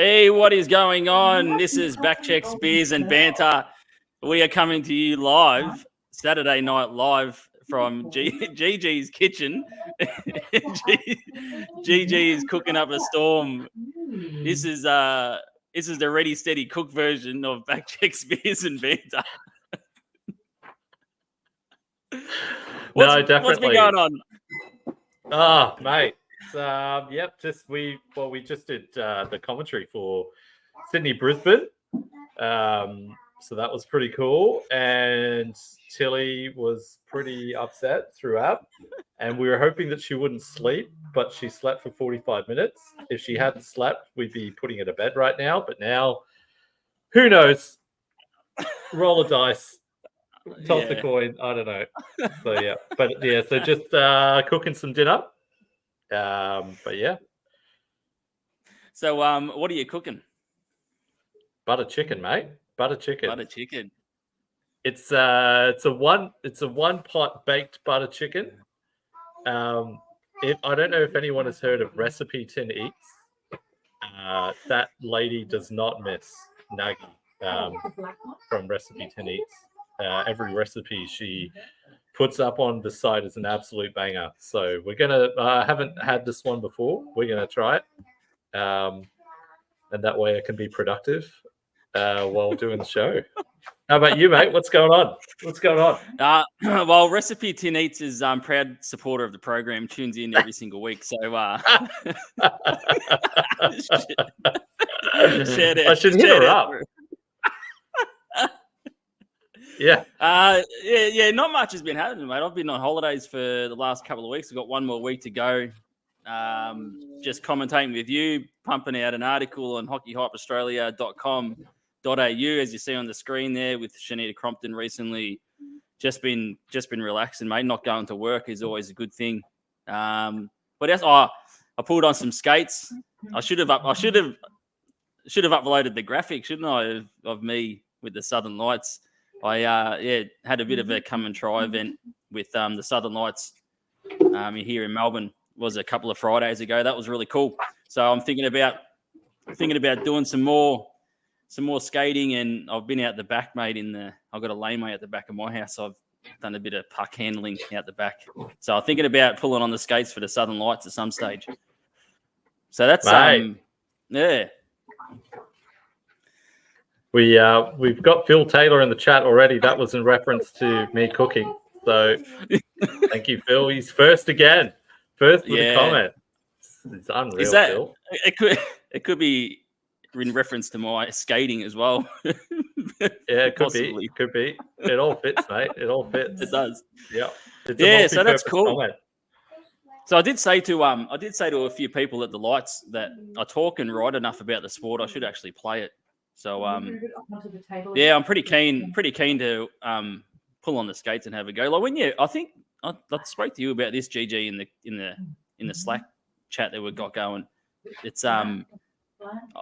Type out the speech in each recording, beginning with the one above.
Hey, what is going on? This is Backchecks, Beers and Banter. We are coming to you live, Saturday night live from GG's kitchen. GG is cooking up a storm. This is the ready, steady cook version of Backchecks, Beers and Banter. Definitely. What's been going on? Oh, mate. Yep. We just did the commentary for Sydney Brisbane. So that was pretty cool. And Tilly was pretty upset throughout. And we were hoping that she wouldn't sleep, but she slept for 45 minutes. If she hadn't slept, we'd be putting her to bed right now. But now, who knows? Roll a dice. Toss the coin. I don't know. So yeah, so just cooking some dinner. But yeah. So what are you cooking? Butter chicken, mate. Butter chicken. Butter chicken. It's a one pot baked butter chicken. I don't know if anyone has heard of Recipe Tin Eats. That lady does not miss Nagi from Recipe Tin Eats. Every recipe she puts up on the site is an absolute banger. So we're gonna. I haven't had this one before. We're gonna try it, and that way I can be productive while doing the show. How about you, mate? What's going on? Well, Recipe Tin Eats is proud supporter of the program. Tunes in every single week. So I should hit her up. Yeah. Yeah. Not much has been happening, mate. I've been on holidays for the last couple of weeks. I've got one more week to go. Just commentating with you, pumping out an article on hockeyhypeaustralia.com.au, as you see on the screen there, with Shanita Crompton recently. Just been relaxing, mate. Not going to work is always a good thing. But yes, I pulled on some skates. I should have uploaded the graphic, shouldn't I, of me with the Southern Lights. I had a bit of a come and try event with the Southern Lights here in Melbourne. It was a couple of Fridays ago. That was really cool. So I'm thinking about doing some more skating, and I've been out the back, mate. I've got a laneway at the back of my house. So I've done a bit of puck handling out the back. So I'm thinking about pulling on the skates for the Southern Lights at some stage. So that's yeah. We've got Phil Taylor in the chat already. That was in reference to me cooking. So thank you, Phil. He's first again. First with a comment. It's unreal, Is that, Phil. It could be in reference to my skating as well. Yeah, it could be. It could be. It all fits, mate. It all fits. It does. Yeah. So that's cool. Comment. So I did say to a few people at the Lights that I talk and write enough about the sport. I should actually play it. So yeah, I'm pretty keen to pull on the skates and have a go. Like I think I spoke to you about this, GG, in the Slack chat that we've got going. It's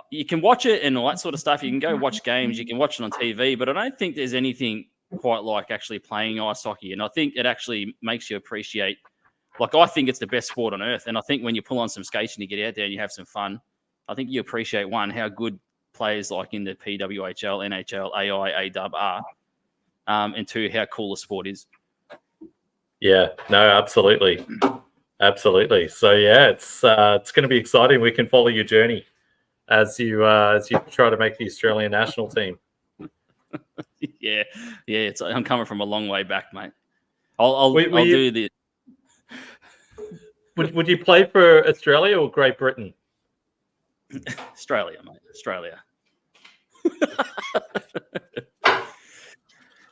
you can watch it and all that sort of stuff. You can go watch games. You can watch it on TV, but I don't think there's anything quite like actually playing ice hockey. And I think it actually makes you appreciate. Like, I think it's the best sport on earth. And I think when you pull on some skates and you get out there and you have some fun, I think you appreciate, one, how good players like in the PWHL, NHL, AI, AW are, and two, how cool the sport is. Yeah, no, absolutely. Absolutely. So yeah, it's going to be exciting. We can follow your journey as you try to make the Australian national team. Yeah. I'm coming from a long way back, mate. I'll do this. Would you play for Australia or Great Britain? Australia, mate. Australia.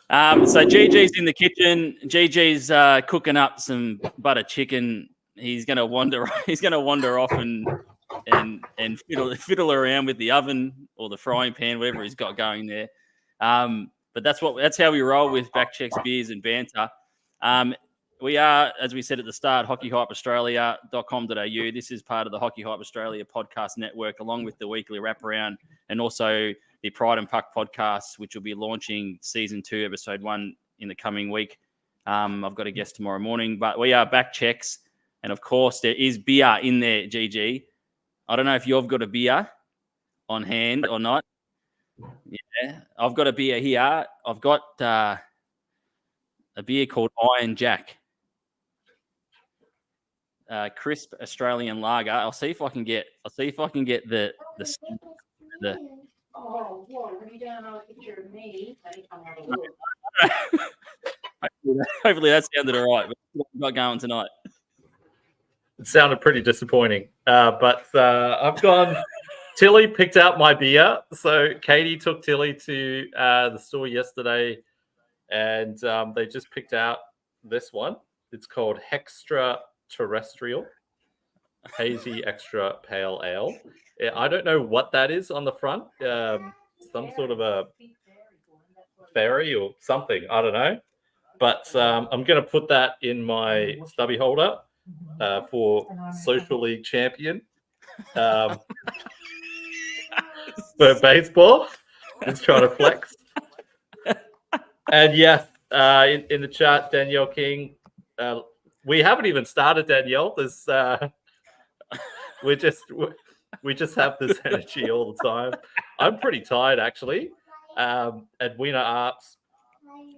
So GG's in the kitchen. GG's cooking up some butter chicken. He's gonna wander off and fiddle around with the oven or the frying pan, whatever he's got going there. But that's how we roll with Backchecks, Beers and Banter. We are, as we said at the start, hockeyhypeaustralia.com.au. This is part of the Hockey Hype Australia podcast network, along with the weekly wraparound and also the Pride and Puck podcast, which will be launching season 2, episode 1 in the coming week. I've got a guest tomorrow morning, but we are Backchecks. And of course, there is beer in there, GG. I don't know if you've got a beer. on hand or not. Yeah, I've got a beer here. I've got a beer called Iron Jack, crisp Australian lager. I'll see if I can get the Oh, whoa, when you don't know a picture of me, they come on. hopefully that sounded all right. What we got going tonight? It sounded pretty disappointing. But I've gone. Tilly picked out my beer. So Katie took Tilly to the store yesterday, and they just picked out this one. It's called Hextra Terrestrial Hazy Extra Pale Ale. I don't know what that is on the front. Some sort of a fairy or something. I don't know. But I'm going to put that in my stubby holder for Social League champion for baseball. Just trying to flex. And yes, in the chat, Danielle King. We haven't even started, Danielle. There's we just have this energy all the time. I'm pretty tired actually. Edwina Arts,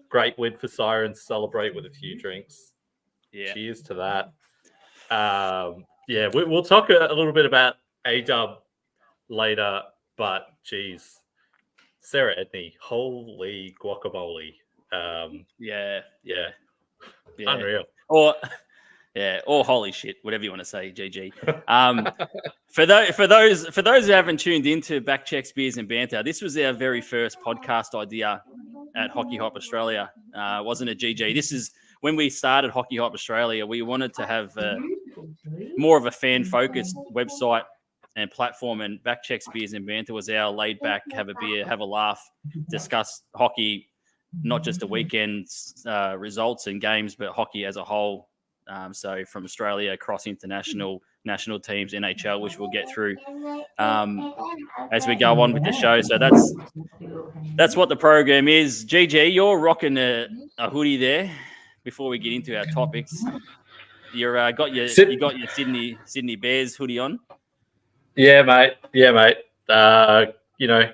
great win for Sirens. Celebrate with a few drinks. Yeah. Cheers to that. We'll talk a little bit about A-Dub later, but geez, Sarah Edney, holy guacamole. Yeah. Unreal. Or holy shit, whatever you want to say, GG. For those who haven't tuned into Backchecks, Beers and Banter, this was our very first podcast idea at Hockey Hop Australia. Wasn't it, GG? This is when we started Hockey Hop Australia. We wanted to have more of a fan-focused website and platform, and Backchecks, Beers and Banter was our laid back, have a beer, have a laugh, discuss hockey, not just the weekend's results and games, but hockey as a whole. So from Australia across international, national teams, NHL, which we'll get through as we go on with the show. So that's what the program is. GG, you're rocking a hoodie there. Before we get into our topics, you got your Sydney Bears hoodie on. Yeah, mate.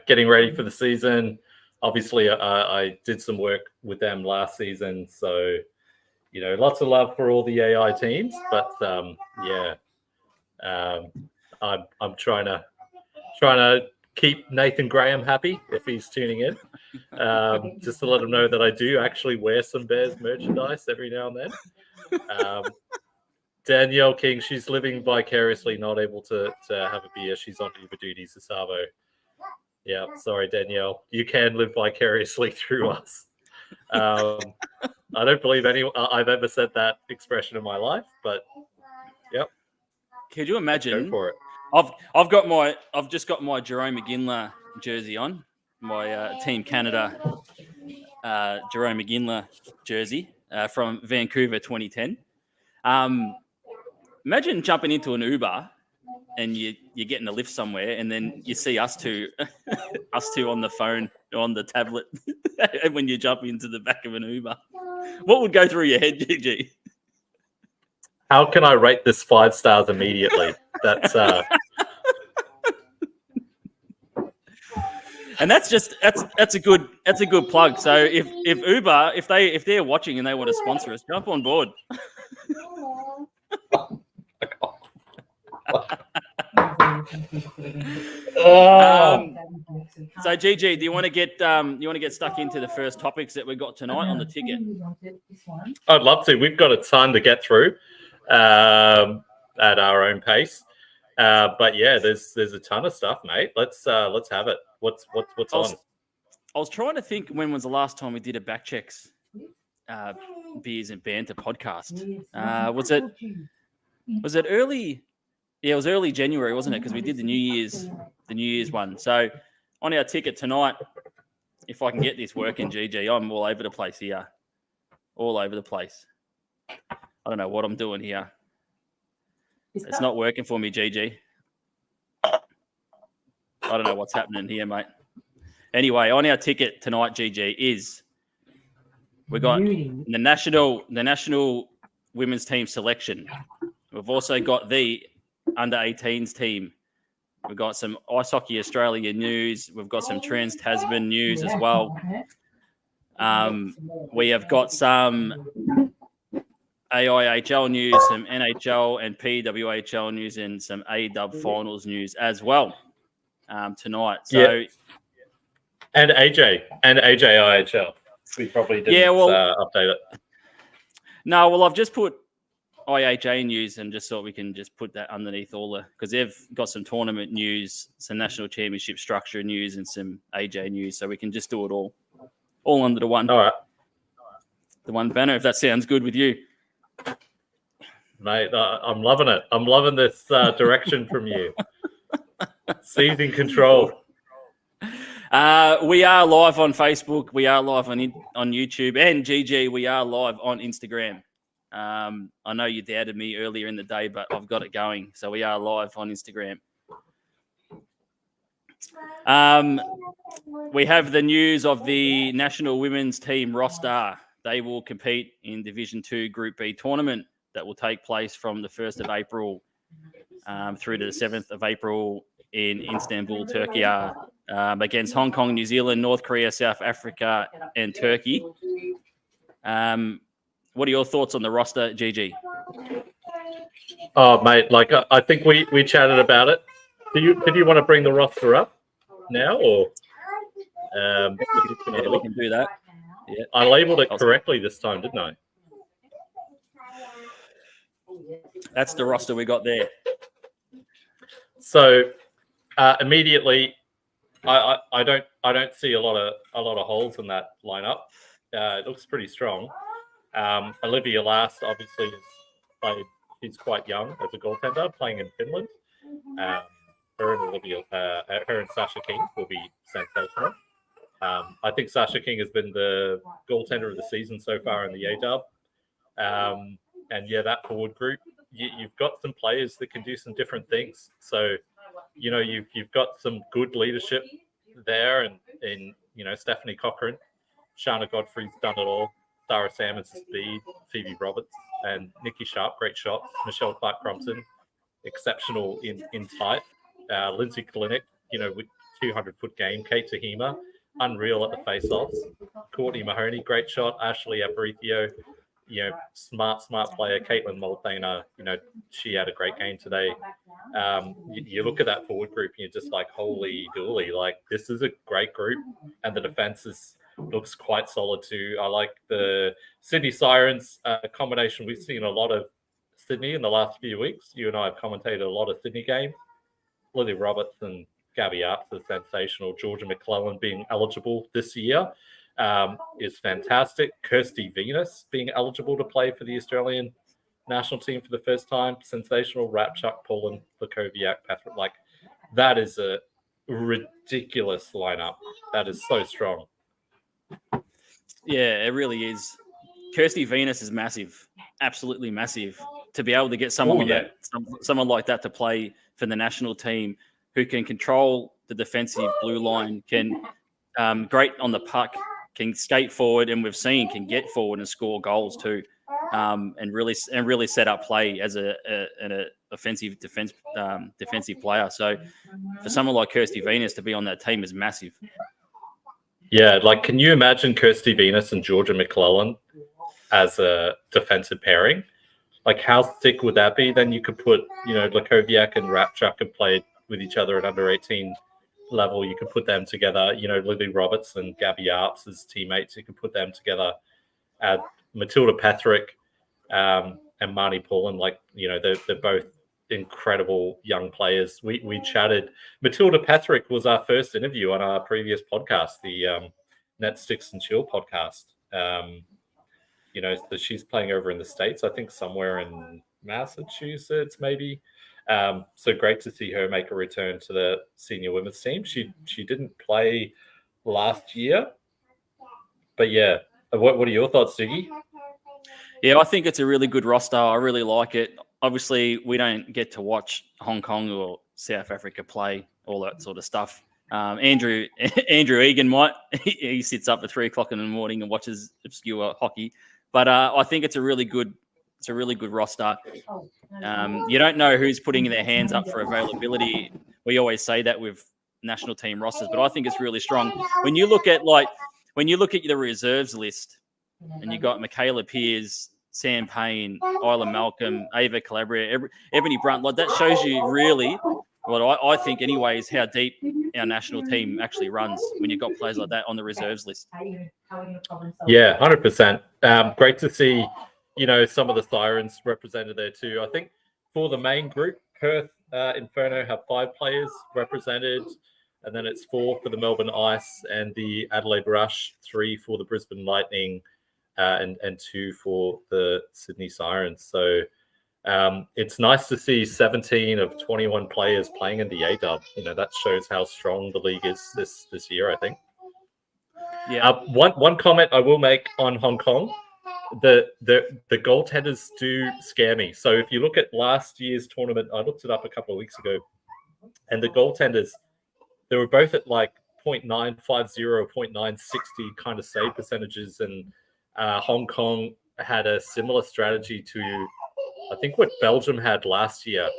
Getting ready for the season. Obviously, I did some work with them last season, so lots of love for all the AI teams. But I'm trying to keep Nathan Graham happy if he's tuning in. Just to let him know that I do actually wear some Bears merchandise every now and then. Danielle King, she's living vicariously, not able to have a beer. She's on Uber duties to Savo. Yeah, sorry, Danielle. You can live vicariously through us. I don't believe I've ever said that expression in my life, but yep. Could you imagine? Go for it. I've just got my Jerome McGinley jersey on, my Team Canada Jerome McGinley jersey from Vancouver 2010. Imagine jumping into an Uber and you're getting a lift somewhere, and then you see us two on the phone, on the tablet, when you jump into the back of an Uber. What would go through your head, GG? How can I rate this 5 stars immediately? That's and that's a good plug. So if Uber, if they're watching and they want to sponsor us, jump on board. So GG, do you want to get stuck into the first topics that we got tonight on the ticket? I'd love to. We've got a ton to get through at our own pace. But yeah, there's a ton of stuff, mate. Let's have it. What's on? I was trying to think, when was the last time we did a Backchecks Beers and Banter podcast? Was it early? Yeah, it was early January, wasn't it? Because we did the New Year's one. So on our ticket tonight, if I can get this working, GG, I'm all over the place here. All over the place. I don't know what I'm doing here. It's not working for me, GG. I don't know what's happening here, mate. Anyway, on our ticket tonight, GG, is we got the national women's team selection. We've also got the under 18s team We've got some Ice Hockey Australia news. We've got some Trans-Tasman news as well. We have got some AIHL news, some NHL and PWHL news, and some A-Dub finals news as well tonight. So, and AJIHL. We probably didn't update it. No, well, I've just put IHA news and just thought we can just put that underneath all the, because they've got some tournament news, some national championship structure news, and some AJ news. So we can just do it all under the one. All right. The one banner, if that sounds good with you. Mate, I'm loving it. I'm loving this direction from you. Seizing control. We are live on Facebook. We are live on YouTube. And GG, we are live on Instagram. I know you doubted me earlier in the day, but I've got it going. So we are live on Instagram. We have the news of the national women's team roster. They will compete in Division 2 Group B tournament that will take place from the 1st of April through to the 7th of April in Istanbul, Turkey, against Hong Kong, New Zealand, North Korea, South Africa, and Turkey. What are your thoughts on the roster, GG? Oh, mate, like I think we chatted about it. Did you want to bring the roster up now, or yeah, we can do that. Yeah. I labeled it correctly this time, didn't I? That's the roster we got there. So immediately, I don't see a lot of holes in that lineup. It looks pretty strong. Olivia Last obviously she's quite young as a goaltender, playing in Finland. Her and Sasha King will be sensational. I think Sasha King has been the goaltender of the season so far in the A-Dub. And yeah, that forward group, you've got some players that can do some different things. So, you've got some good leadership there, and Stephanie Cochran, Shana Godfrey's done it all, Sarah Salmon's speed, Phoebe Roberts, and Nikki Sharp, great shots. Michelle Clark-Crompton, exceptional in tight. Lindsay Kalinick, with 200-foot game. Kate Tahima, unreal at the face-offs. Courtney Mahoney, great shot. Ashley Aparicio, smart player. Caitlin Moldaner, she had a great game today. You look at that forward group and you're just like, holy dooly, like this is a great group, and the defense looks quite solid too. I like the Sydney Sirens combination. We've seen a lot of Sydney in the last few weeks. You and I have commentated a lot of Sydney games. Lily Roberts and Gabby Arps are sensational. Georgia McClellan being eligible this year is fantastic. Kirsty Venus being eligible to play for the Australian national team for the first time, sensational. Rapchuk, Poland, Lakoviak, Patrick. Like, that is a ridiculous lineup. That is so strong. Yeah, it really is. Kirsty Venus is massive, absolutely massive. To be able to get someone like that to play for the national team, who can control the defensive blue line, can great on the puck, can skate forward, and we've seen can get forward and score goals too, and really set up play as an offensive defensive player. So for someone like Kirsty Venus to be on that team is massive. Yeah, like, can you imagine Kirsty Venus and Georgia McClellan as a defensive pairing? Like, how sick would that be? Then you could put, Lakoviak and Rapchuk could play with each other at under 18 level. You could put them together. Lily Roberts and Gabby Arps as teammates. You could put them together. Matilda Patrick and Marnie Pullen, they're both incredible young players. We chatted. Matilda Patrick was our first interview on our previous podcast, the Net Sticks and Chill podcast. So she's playing over in the States, I think somewhere in Massachusetts, maybe. So great to see her make a return to the senior women's team. She didn't play last year, but yeah. What are your thoughts, Doogie? Yeah, I think it's a really good roster. I really like it. Obviously, we don't get to watch Hong Kong or South Africa play, all that sort of stuff. Andrew Egan might. He sits up at 3:00 in the morning and watches obscure hockey. But I think it's a really good It's a really good roster. You don't know who's putting their hands up for availability. We always say that with national team rosters, but I think it's really strong. When you look at the reserves list, and you got Michaela Pearce, Sam Payne, Isla Malcolm, Ava Calabria, Ebony Brunt, like that shows you really what I think, anyways, how deep our national team actually runs when you've got players like that on the reserves list. Yeah, 100%. Great to see, some of the Sirens represented there too. I think for the main group, Perth Inferno have 5 players represented, and then it's 4 for the Melbourne Ice and the Adelaide Rush, 3 for the Brisbane Lightning, and 2 for the Sydney Sirens. So it's nice to see 17 of 21 players playing in the A-Dub. That shows how strong the league is this year, I think. Yeah. One comment I will make on Hong Kong, the goaltenders do scare me. So if you look at last year's tournament, I looked it up a couple of weeks ago, and the goaltenders, they were both at like 0.950, 0.960 kind of save percentages, and Hong Kong had a similar strategy to, I think, what Belgium had last year,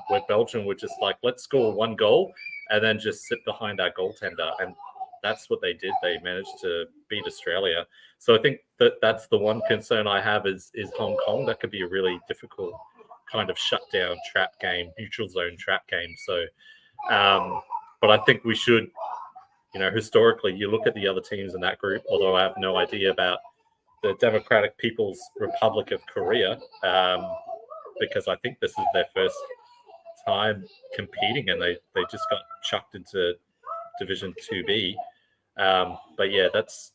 where Belgium were just like, let's score 1 goal and then just sit behind our goaltender. And that's what they did. They managed to beat Australia. So I think that's the one concern I have is Hong Kong. That could be a really difficult kind of shutdown trap game, neutral zone trap game. So, but I think we should, historically, you look at the other teams in that group, although I have no idea about the Democratic People's Republic of Korea, because I think this is their first time competing, and they just got chucked into Division 2B. But yeah, that's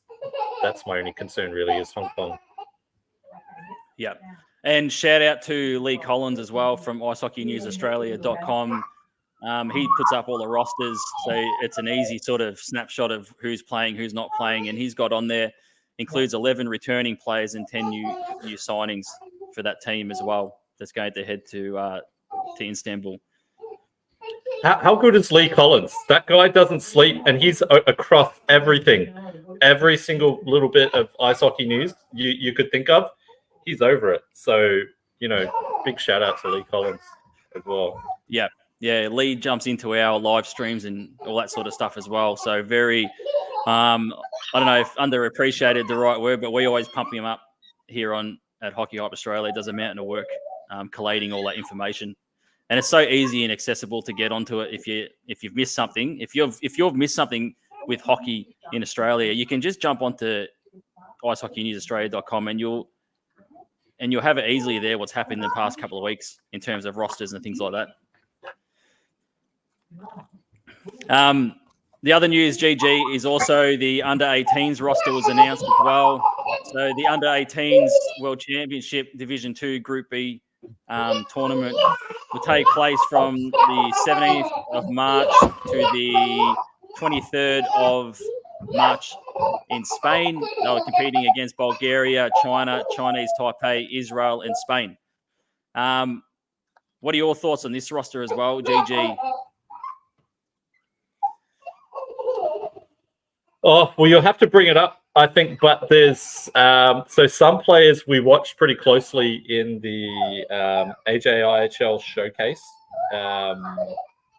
my only concern really is Hong Kong. Yeah. And shout out to Lee Collins as well from icehockeynewsaustralia.com. He puts up all the rosters, so it's an easy sort of snapshot of who's playing, who's not playing, and he's got on there, includes 11 returning players and 10 new signings for that team as well. That's going to head to Istanbul. How good is Lee Collins? That guy doesn't sleep, and he's across everything. Every single little bit of ice hockey news you could think of, he's over it. So, big shout out to Lee Collins as well. Yeah. Yeah, Lee jumps into our live streams and all that sort of stuff as well. So very, I don't know if underappreciated the right word, but we always pump him up here at Hockey Hype Australia. It does a mountain of work collating all that information. And it's so easy and accessible to get onto it. If you've missed something, if you've missed something with hockey in Australia, you can just jump onto icehockeynewsaustralia.com and you'll have it easily there what's happened in the past couple of weeks in terms of rosters and things like that. The other news, GG, is also the under-18s roster was announced as well. So the under-18s World Championship Division 2 Group B tournament will take place from the 17th of March to the 23rd of March in Spain. They were competing against Bulgaria, China, Chinese Taipei, Israel, and Spain. What are your thoughts on this roster as well, GG? Oh, well, you'll have to bring it up, I think. But there's so some players we watched pretty closely in the AJIHL showcase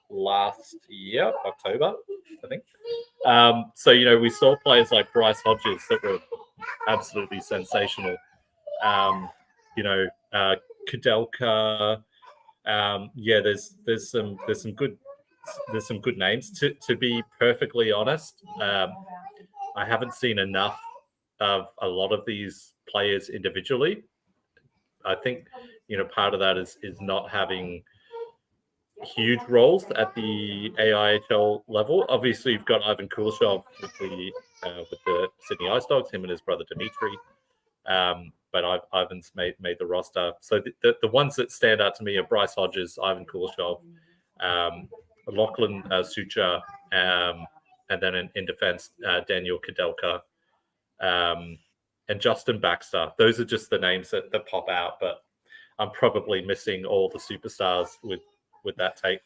last year, October, I think. So, we saw players like Bryce Hodges that were absolutely sensational. Kudelka. There's some good names. To be perfectly honest, I haven't seen enough of a lot of these players individually. I think part of that is not having huge roles at the AIHL level. Obviously, you've got Ivan Kuleshov with the Sydney Ice Dogs, him and his brother Dimitri. But Ivan's made the roster. So the ones that stand out to me are Bryce Hodges, Ivan Kuleshov, Lachlan Sucha, and then in defense, Daniel Kudelka, and Justin Baxter. Those are just the names that pop out, but I'm probably missing all the superstars with that take.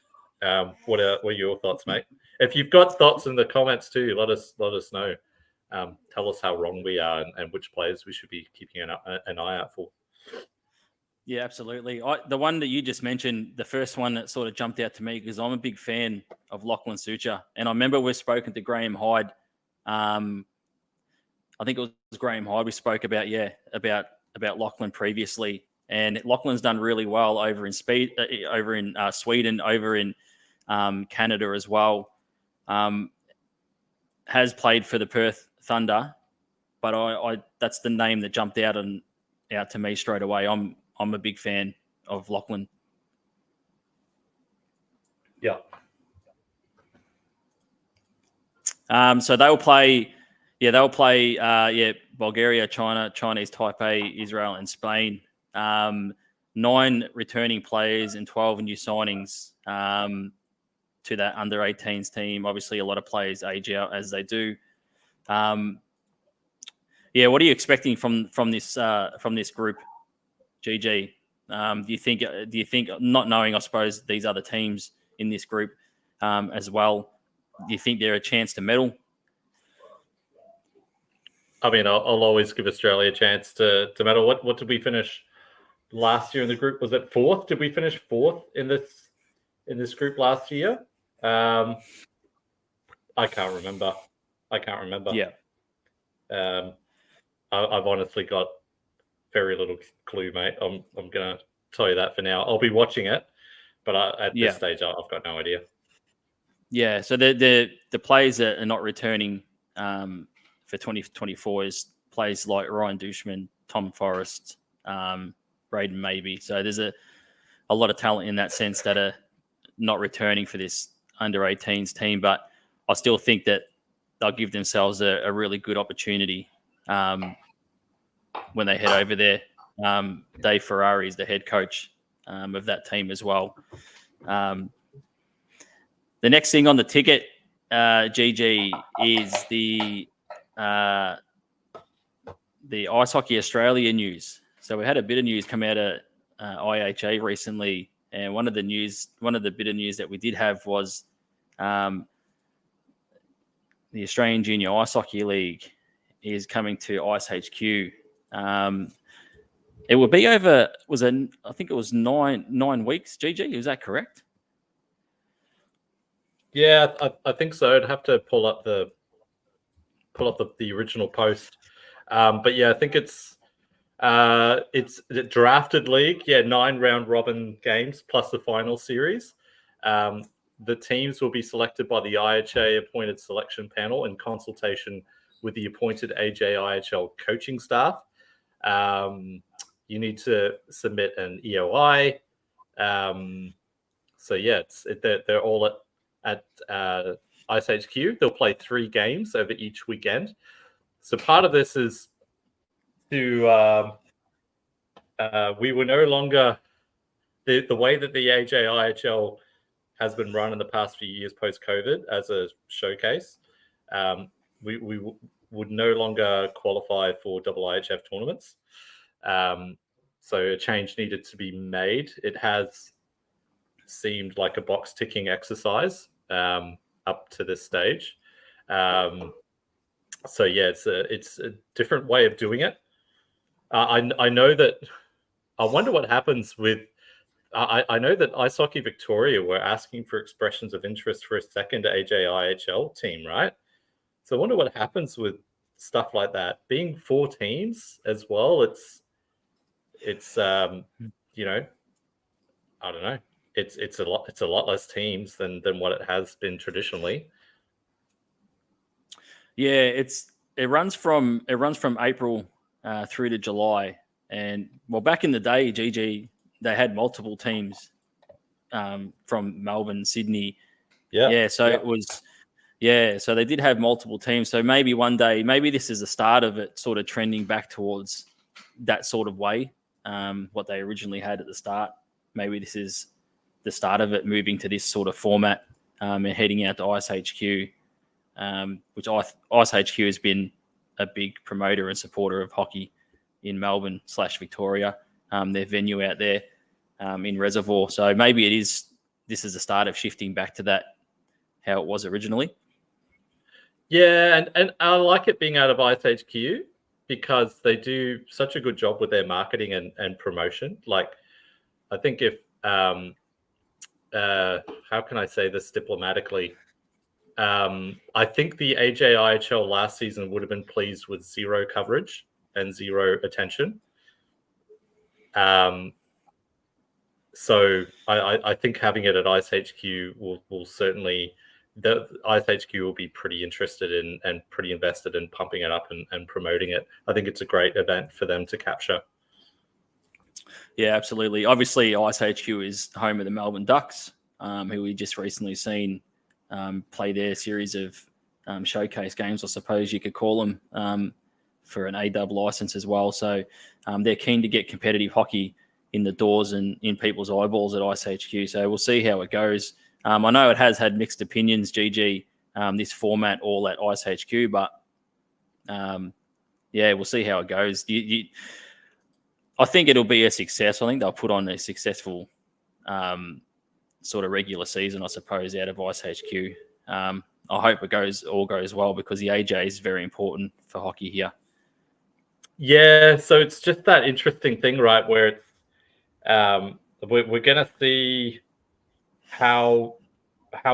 What are your thoughts, mate? If you've got thoughts in the comments too, let us know. Tell us how wrong we are and which players we should be keeping an eye out for. Yeah, absolutely. The one that you just mentioned, the first one that sort of jumped out to me because I'm a big fan of Lachlan Sucher, and I remember we've spoken to Graham Hyde. I think it was Graham Hyde we spoke about, about Lachlan previously, and Lachlan's done really well over in Sweden, over in Canada as well. Has played for the Perth Thunder, but I that's the name that jumped out to me straight away. I'm a big fan of Lachlan. Yeah. So they'll play. Bulgaria, China, Chinese Taipei, Israel, and Spain. 9 returning players and 12 new signings to that under 18s team. Obviously, a lot of players age out as they do. What are you expecting from this group, GG? Do you think, not knowing, I suppose, these other teams in this group as well, do you think they're a chance to medal? I mean, I'll always give Australia a chance to medal. What did we finish last year in the group? Was it 4th? Did we finish 4th in this group last year? I can't remember. Yeah. I've honestly got very little clue, mate. I'm gonna tell you that for now. I'll be watching it, but at this stage, I've got no idea. Yeah. So the players that are not returning for 2024 is players like Ryan Dushman, Tom Forrest, Braden Maybe. So there's a lot of talent in that sense that are not returning for this under 18s team, but I still think that they'll give themselves a really good opportunity when they head over there. Dave Ferrari is the head coach of that team as well. The next thing on the ticket, GG, is the Ice Hockey Australia news. So we had a bit of news come out of IHA recently, and one of the bit of news that we did have was the Australian Junior Ice Hockey League is coming to Ice HQ. It will be over. I think it was 9 weeks. GG, is that correct? Yeah, I think so. I'd have to pull up the original post, but yeah, I think it's the drafted league. Yeah, 9 round robin games plus the final series. The teams will be selected by the IHA appointed selection panel in consultation with the appointed AJIHL coaching staff. You need to submit an EOI. So yeah, they're all at Ice HQ. They'll play 3 games over each weekend. So part of this is to we were no longer the way that the AJIHL has been run in the past few years post-COVID as a showcase. We would no longer qualify for IIHF tournaments. So a change needed to be made. It has seemed like a box ticking exercise up to this stage. So yeah, it's a different way of doing it. I know that. I wonder what happens with. I know that Ice Hockey Victoria were asking for expressions of interest for a second AJIHL team, right? So I wonder what happens with stuff like that. Being 4 teams as well, it's I don't know. It's a lot less teams than what it has been traditionally. Yeah, it runs from April through to July, and well, back in the day, GG, they had multiple teams from Melbourne, Sydney. Yeah. So it was. Yeah, so they did have multiple teams. So maybe one day, maybe this is the start of it, sort of trending back towards that sort of way, what they originally had at the start. Maybe this is the start of it, moving to this sort of format and heading out to Ice HQ, which Ice HQ has been a big promoter and supporter of hockey in Melbourne / Victoria, their venue out there in Reservoir. So maybe this is the start of shifting back to that, how it was originally. Yeah, and I like it being out of Ice HQ. because they do such a good job with their marketing and promotion. Like, I think if how can I say this diplomatically? I think the AJIHL last season would have been pleased with zero coverage and zero attention. So I think having it at Ice HQ will certainly, the Ice HQ will be pretty interested in and pretty invested in pumping it up and promoting it. I think it's a great event for them to capture. Yeah, absolutely. Obviously, Ice HQ is home of the Melbourne Ducks, who we just recently seen play their series of showcase games, I suppose you could call them, for an AW license as well. So they're keen to get competitive hockey in the doors and in people's eyeballs at Ice HQ. So we'll see how it goes. I know it has had mixed opinions, GG, this format all at Ice HQ, but yeah, we'll see how it goes. I think it'll be a success. I think they'll put on a successful sort of regular season, I suppose, out of Ice HQ. I hope it all goes well, because the AJ is very important for hockey here. Yeah, so it's just that interesting thing, right, where it's we're going to see how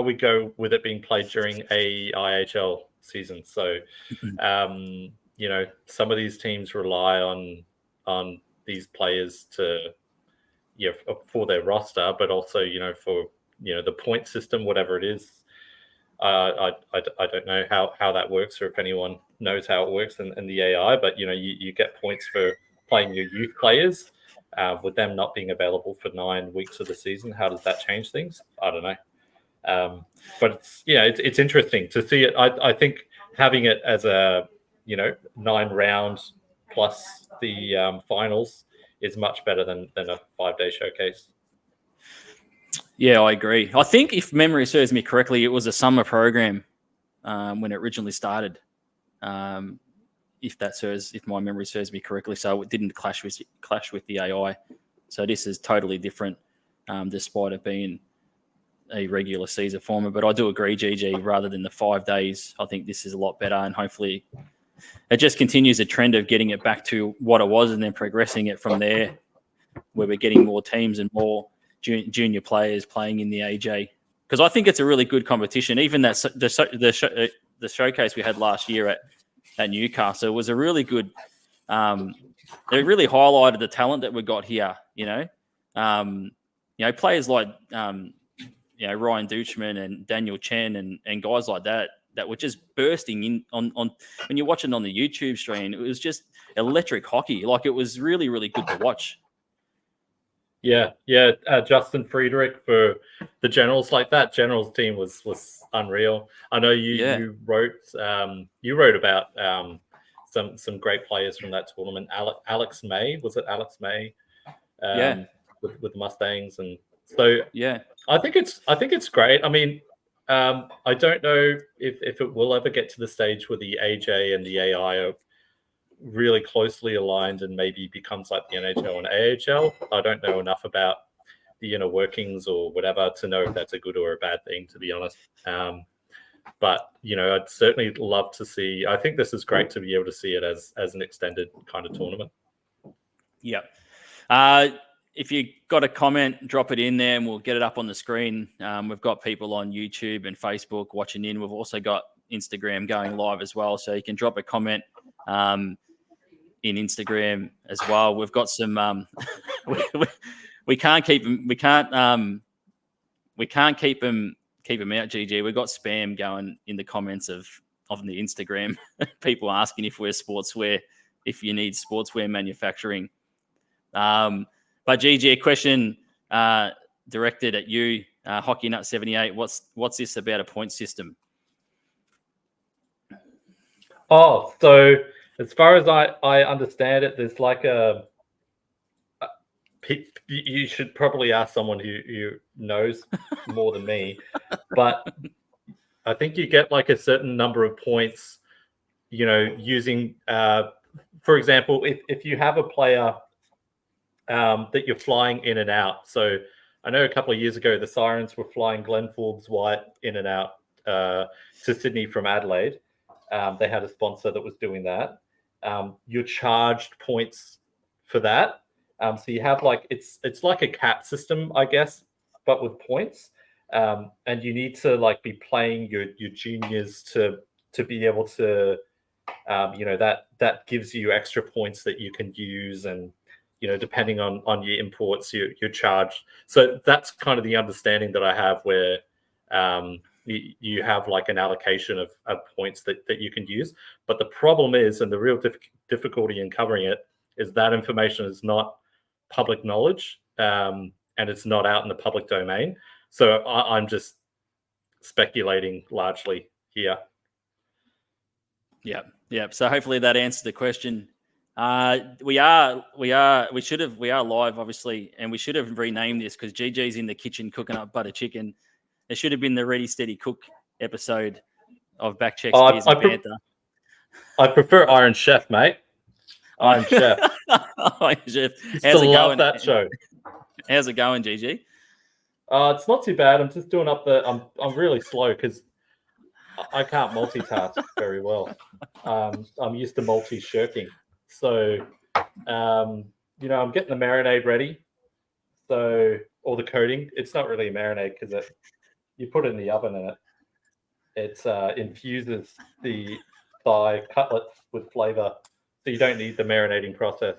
we go with it being played during a IHL season. So, you know, some of these teams rely on these players to, for their roster, but also, for, the point system, whatever it is. I don't know how that works, or if anyone knows how it works in the AI, but, you get points for playing your youth players. With them not being available for 9 weeks of the season, how does that change things? I don't know. But it's interesting to see it. I think having it as a 9 rounds plus the finals is much better than a 5-day showcase. Yeah, I agree. I think, if memory serves me correctly, it was a summer program when it originally started. If my memory serves me correctly, so it didn't clash with the AI. So this is totally different, despite it being a regular season format. But I do agree, GG, rather than the 5 days, I think this is a lot better, and hopefully it just continues a trend of getting it back to what it was, and then progressing it from there, where we're getting more teams and more junior players playing in the AJ. Because I think it's a really good competition. Even that the showcase we had last year at Newcastle was a really good. It really highlighted the talent that we got here. Players like Ryan Deutschman and Daniel Chen and guys like that were just bursting in on when you're watching on the YouTube stream. It was just electric hockey. Like, it was really, really good to watch. Yeah. Justin Friedrich for the Generals, like that Generals team was unreal. I know you wrote about some great players from that tournament. Alex May, was it Alex May? With the Mustangs, and so I think it's great. I mean, I don't know if it will ever get to the stage where the AJ and the AI are really closely aligned and maybe becomes like the NHL and AHL. I don't know enough about the inner workings or whatever to know if that's a good or a bad thing, to be honest. But I'd certainly love to see. I think this is great to be able to see it as an extended kind of tournament. Yeah. If you got a comment, drop it in there and we'll get it up on the screen. We've got people on YouTube and Facebook watching in. We've also got Instagram going live as well, so you can drop a comment in Instagram as well. We've got some. We can't keep them. We can't keep them out. GG. We've got spam going in the comments of the Instagram. People asking if we're sportswear, if you need sportswear manufacturing. But GG, a question directed at you, Hockey Nut 78. What's this about a point system? Oh, so as far as I understand it, there's like you should probably ask someone who knows more than me, but I think you get like a certain number of points, using, for example, if you have a player that you're flying in and out. So I know a couple of years ago, the Sirens were flying Glenn Forbes White in and out to Sydney from Adelaide. They had a sponsor that was doing that. you're charged points for that. So you have like it's like a cap system, I guess, but with points. And you need to like be playing your juniors to be able to, that gives you extra points that you can use, and depending on your imports, you're charged. So that's kind of the understanding that I have, where you have like an allocation of points that you can use. But the problem is, and the real difficulty in covering it, is that information is not public knowledge, and it's not out in the public domain. So I'm just speculating largely here. Yeah. So hopefully that answers the question. We are live, obviously, and we should have renamed this because GG's in the kitchen cooking up butter chicken. It should have been the Ready Steady Cook episode of Backchecks, Beers and Banter. I prefer Iron Chef, mate. Iron Chef. Iron Chef. How's it going? That show. How's it going, GG? It's not too bad. I'm just doing up I'm really slow because I can't multitask very well. I'm used to multi-shirking. So, I'm getting the marinade ready. So, or the coating. It's not really a marinade because you put it in the oven and it infuses the thigh cutlets with flavor. So you don't need the marinating process.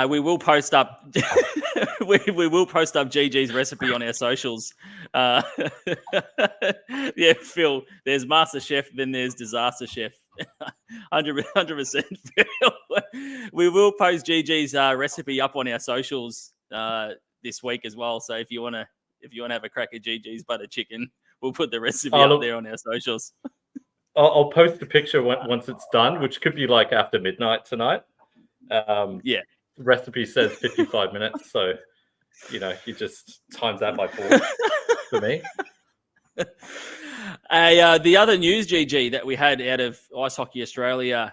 We will post up. we will post up GG's recipe on our socials. Yeah, Phil. There's Master Chef, then there's Disaster Chef. 100%. Phil. We will post GG's recipe up on our socials this week as well. So if you wanna have a crack at GG's butter chicken, we'll put the recipe up there on our socials. I'll post a picture once it's done, which could be like after midnight tonight. Yeah. Recipe says 55 minutes, so you just times that by 4 for me. The other news, GG, that we had out of Ice Hockey Australia,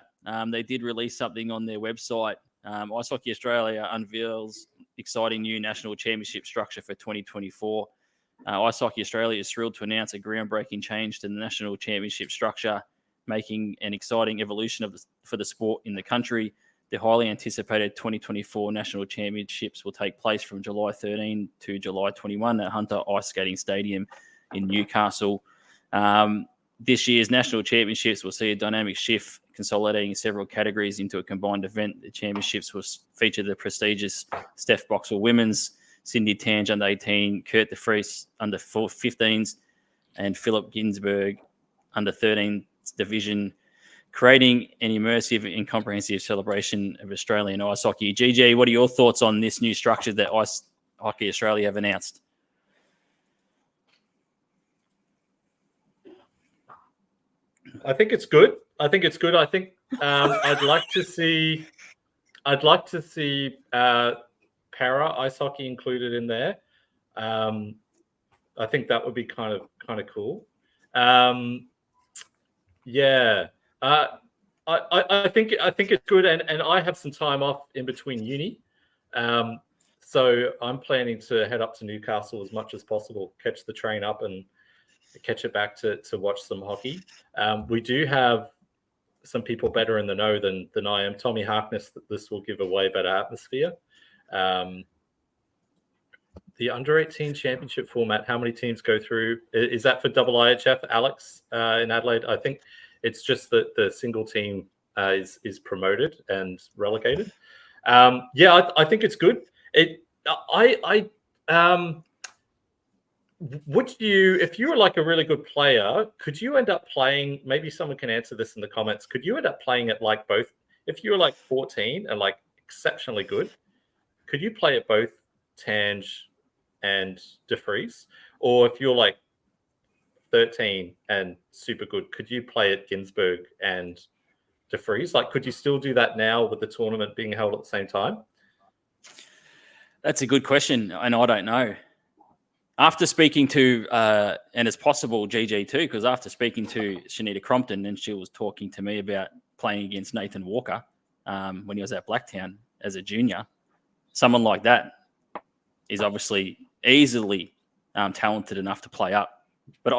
they did release something on their website. Ice Hockey Australia unveils exciting new national championship structure for 2024. Ice Hockey Australia is thrilled to announce a groundbreaking change to the national championship structure, making an exciting evolution for the sport in the country. The highly anticipated 2024 national championships will take place from July 13 to July 21 at Hunter Ice Skating Stadium in Newcastle. This year's national championships will see a dynamic shift, consolidating several categories into a combined event. The championships will feature the prestigious Steph Boxall Women's, Cindy Tange under 18, Kurt de Vries under 15s, and Philip Ginsberg under 13 division, creating an immersive and comprehensive celebration of Australian ice hockey. GG, what are your thoughts on this new structure that Ice Hockey Australia have announced? I think it's good. I think I'd like to see para ice hockey included in there. I think that would be kind of cool. Yeah. I think it's good, and I have some time off in between uni, so I'm planning to head up to Newcastle as much as possible, catch the train up and catch it back to watch some hockey. We do have some people better in the know than I am. Tommy Harkness, this will give away better atmosphere. The under-18 championship format, how many teams go through? Is that for IIHF, Alex, in Adelaide? I think it's just that the single team is promoted and relegated. Yeah, I think it's good. Would you, if you were like a really good player, could you end up playing? Maybe someone can answer this in the comments. Could you end up playing at like both? If you were like 14 and like exceptionally good, could you play at both Tange and de Vries? Or if you're like 13 and super good, could you play at Ginsberg and de Vries? Like, could you still do that now with the tournament being held at the same time? That's a good question, and I don't know. After speaking to, and it's possible GG too, because after speaking to Shanita Crompton, and she was talking to me about playing against Nathan Walker when he was at Blacktown as a junior, someone like that is obviously easily talented enough to play up. But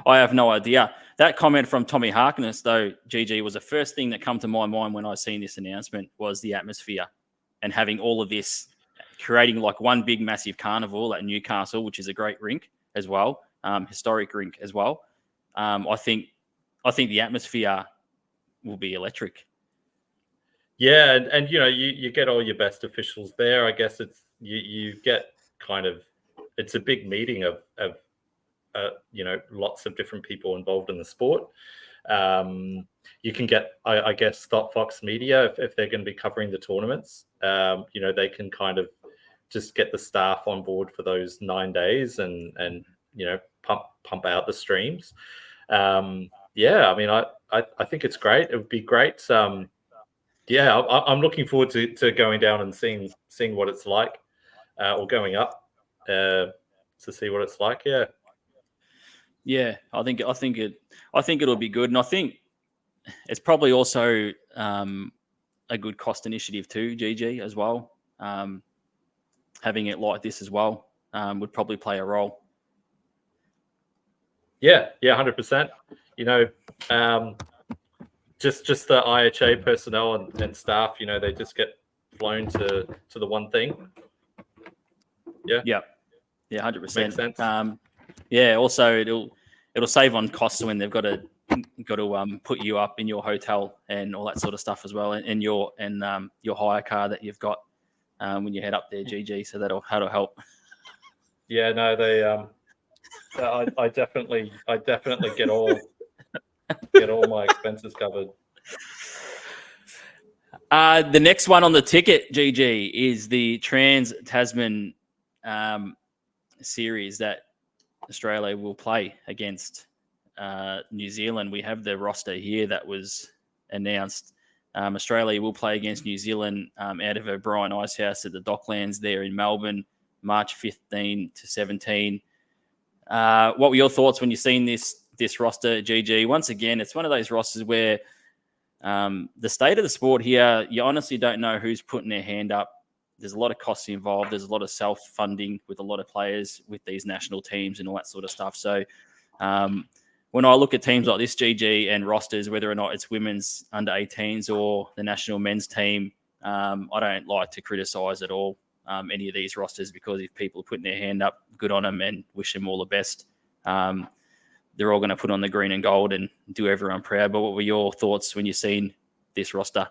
I have no idea. That comment from Tommy Harkness, though, GG, was the first thing that come to my mind when I seen this announcement was the atmosphere and having all of this, creating like one big massive carnival at Newcastle, which is a great rink as well, historic rink as well. I think the atmosphere will be electric. Yeah, and you get all your best officials there. I guess it's you get kind of, it's a big meeting of lots of different people involved in the sport. You can get, I guess, Fox Media if they're going to be covering the tournaments. They can kind of just get the staff on board for those 9 days and pump out the streams. I mean, I think it's great. It would be great. I'm looking forward to going down and seeing what it's like, or going up to see what it's like. Yeah, I think it'll be good, and I think it's probably also a good cost initiative too, GG, as well. Having it like this as well would probably play a role. Yeah, 100%. Just the IHA personnel and staff, they just get flown to the one thing. Yeah, 100%. Makes sense. Also it'll save on costs when they've got to put you up in your hotel and all that sort of stuff as well, and your hire car that you've got when you head up there, GG. So that'll help. Yeah, no, they I definitely get all my expenses covered. The next one on the ticket, GG, is the Trans-Tasman series that Australia will play against New Zealand. We have the roster here that was announced. Australia will play against New Zealand out of O'Brien Icehouse at the Docklands there in Melbourne, March 15 to 17. What were your thoughts when you seen this roster, GG? Once again, it's one of those rosters where the state of the sport here, you honestly don't know who's putting their hand up. There's a lot of costs involved. There's a lot of self-funding with a lot of players with these national teams and all that sort of stuff. So when I look at teams like this, GG, and rosters, whether or not it's women's under 18s or the national men's team, I don't like to criticise at all any of these rosters, because if people are putting their hand up, good on them and wish them all the best. They're all going to put on the green and gold and do everyone proud. But what were your thoughts when you seen this roster?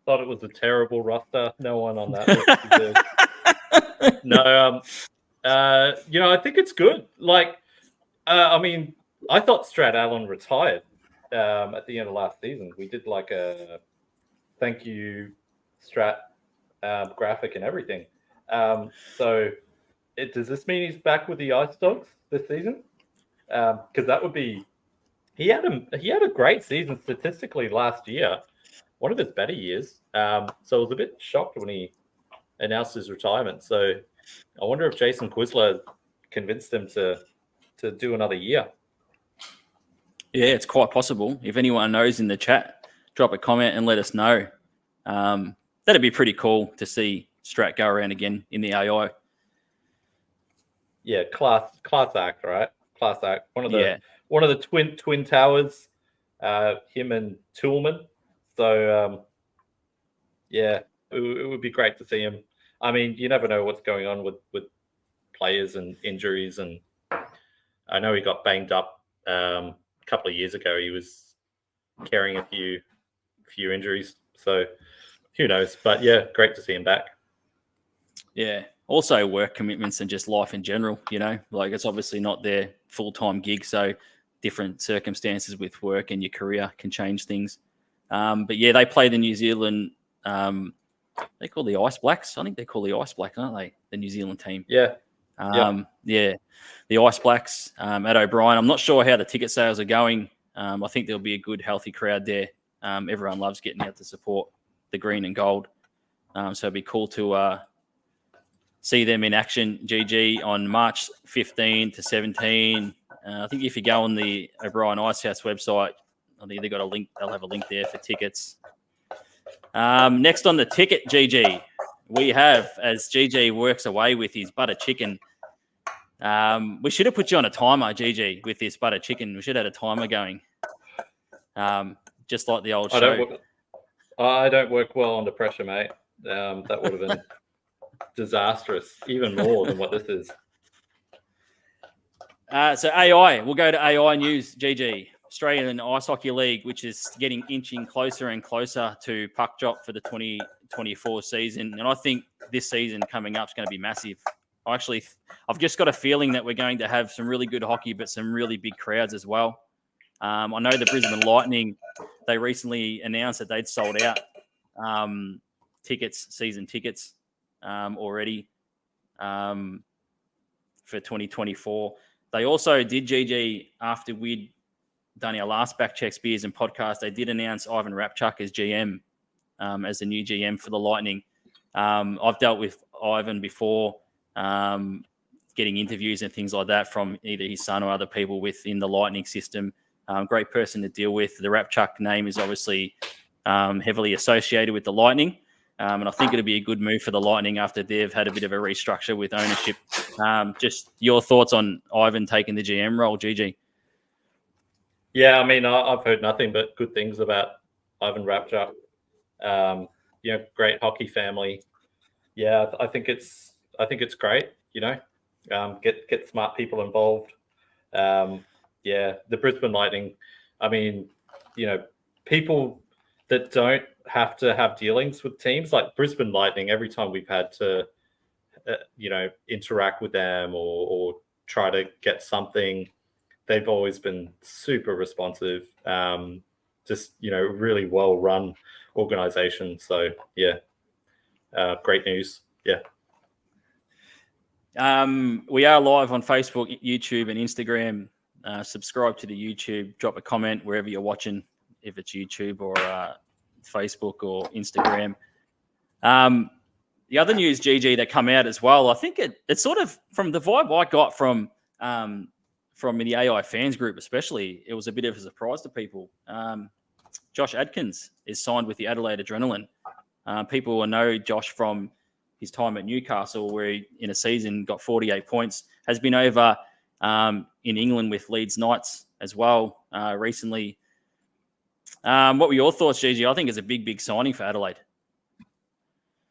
Thought it was a terrible roster. No one on that list. No, I think it's good. I thought Strat Allen retired at the end of last season. We did like a thank you Strat graphic and everything. Does this mean he's back with the Ice Dogs this season? Because that would be, he had a great season statistically last year, one of his better years. So I was a bit shocked when he announced his retirement. So I wonder if Jason Quisler convinced him to do another year. Yeah, it's quite possible. If anyone knows in the chat, drop a comment and let us know. That'd be pretty cool to see Strat go around again in the AI. Yeah, class act, right? Class act. One of the twin towers, him and Toolman. So it would be great to see him. I mean, you never know what's going on with players and injuries, and I know he got banged up a couple of years ago. He was carrying a few injuries, so who knows? But yeah, great to see him back. Yeah. Also work commitments and just life in general, like it's obviously not their full-time gig. So different circumstances with work and your career can change things. But yeah, they play the New Zealand, they call the Ice Blacks. I think they call the Ice Blacks, aren't they? The New Zealand team. Yeah. Yeah. The Ice Blacks at O'Brien. I'm not sure how the ticket sales are going. I think there'll be a good, healthy crowd there. Everyone loves getting out to support the green and gold. So it'd be cool to see them in action, GG, on March 15 to 17. I think if you go on the O'Brien Icehouse website, I think they've got a link. They'll have a link there for tickets. Next on the ticket, GG, we have, as GG works away with his butter chicken, We should have put you on a timer, GG, with this butter chicken. We should have had a timer going, just like the old show. I don't work well under pressure, mate. That would have been disastrous, even more than what this is. So AI, we'll go to AI news, GG. Australian Ice Hockey League, which is inching closer and closer to puck drop for the 2024 season. And I think this season coming up is going to be massive. I've just got a feeling that we're going to have some really good hockey, but some really big crowds as well. I know the Brisbane Lightning, they recently announced that they'd sold out season tickets already for 2024. They also did, GG, after we'd done our last Backchecks beers and podcast, they did announce Ivan Rapchuk as GM, as the new GM for the Lightning. I've dealt with Ivan before, getting interviews and things like that from either his son or other people within the Lightning system. Great person to deal with. The Rapchuk name is obviously heavily associated with the Lightning. And I think it'll be a good move for the Lightning after they've had a bit of a restructure with ownership. Just your thoughts on Ivan taking the GM role, GG? Yeah, I mean, I've heard nothing but good things about Ivan Rapchuk. Great hockey family. Yeah, I think it's great. Get smart people involved. The Brisbane Lightning. I mean, people that don't have to have dealings with teams like Brisbane Lightning. Every time we've had to, interact with them or try to get something, they've always been super responsive. Really well run organization. So great news. Yeah. We are live on Facebook, YouTube, and Instagram. Subscribe to the YouTube. Drop a comment wherever you're watching, if it's YouTube or Facebook or Instagram. The other news, GG, that come out as well, I think it's sort of from the vibe I got from the AI fans group especially, it was a bit of a surprise to people. Josh Adkins is signed with the Adelaide Adrenaline. People will know Josh from his time at Newcastle, where he, in a season, got 48 points, has been over in England with Leeds Knights as well recently. What were your thoughts, GG? I think it's a big, big signing for Adelaide.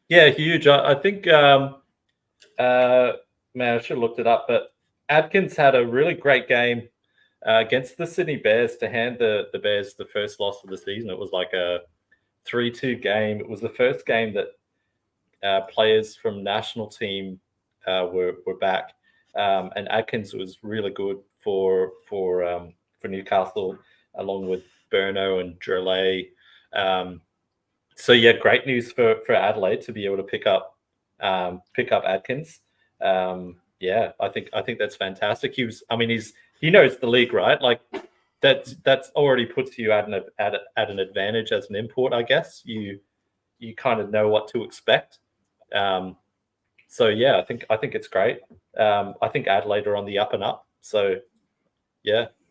Yeah, huge. I think, man, I should have looked it up, but Adkins had a really great game against the Sydney Bears to hand the Bears the first loss of the season. It was like a 3-2 game. It was the first game that players from national team were back, and Adkins was really good for Newcastle, along with Burno and Drelay. Great news for Adelaide to be able to pick up Adkins. I think that's fantastic. He knows the league, right? Like that's already puts you at an advantage as an import, I guess. You kind of know what to expect. I think it's great. I think Adelaide are on the up and up. So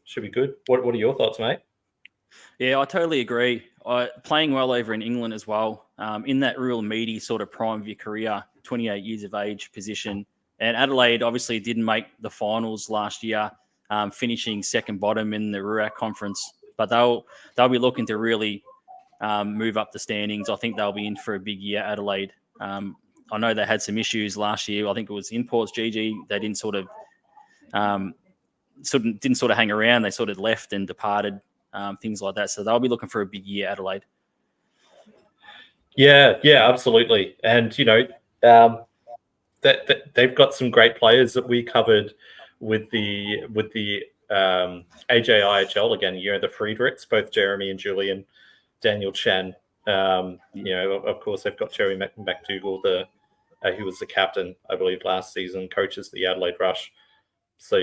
should be good. What are your thoughts, mate? Yeah, I totally agree. Playing well over in England as well, in that real meaty sort of prime of your career, 28 years of age position. And Adelaide obviously didn't make the finals last year, finishing second bottom in the RUAC conference. But they'll be looking to really move up the standings. I think they'll be in for a big year, Adelaide. I know they had some issues last year. I think it was imports, GG. They didn't sort of hang around. They sort of left and departed. Things like that. So they'll be looking for a big year, Adelaide. Yeah, absolutely. And, that they've got some great players that we covered with the AJIHL again, the Friedrichs, both Jeremy and Julian, Daniel Chen. Of course, they've got Jerry McDougall, who was the captain, I believe, last season, coaches the Adelaide Rush. So,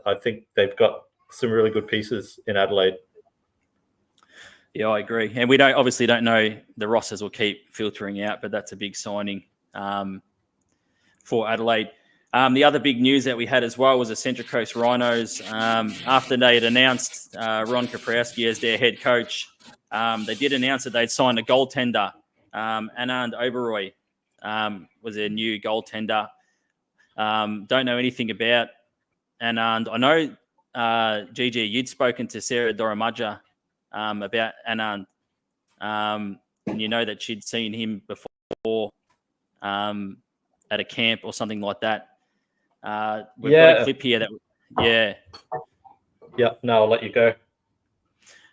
I think they've got some really good pieces in Adelaide. Yeah, I agree. And we obviously don't know, the rosters will keep filtering out, but that's a big signing for Adelaide. The other big news that we had as well was the Central Coast Rhinos. After they had announced Ron Kaprowski as their head coach, they did announce that they'd signed a goaltender. Anand Oberoi was their new goaltender. Don't know anything about and I know GG, you'd spoken to Sarah Doramaja about Anand, and you know that she'd seen him before at a camp or something like that. We've got a clip here that, Yeah, no, I'll let you go.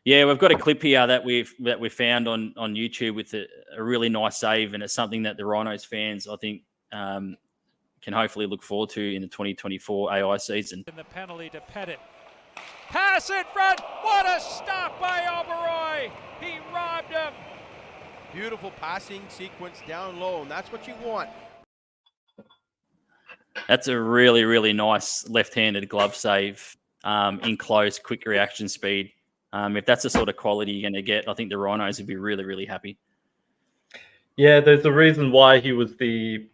Yeah, we've got a clip here that we found on YouTube with a really nice save, and it's something that the Rhinos fans, I think, can hopefully look forward to in the 2024 AI season. In the penalty to Pettit. Pass in front. What a stop by Oberoi. He robbed him. Beautiful passing sequence down low, and that's what you want. That's a really, really nice left-handed glove save in close, quick reaction speed. If that's the sort of quality you're going to get, I think the Rhinos would be really, really happy. Yeah, there's a reason why he was the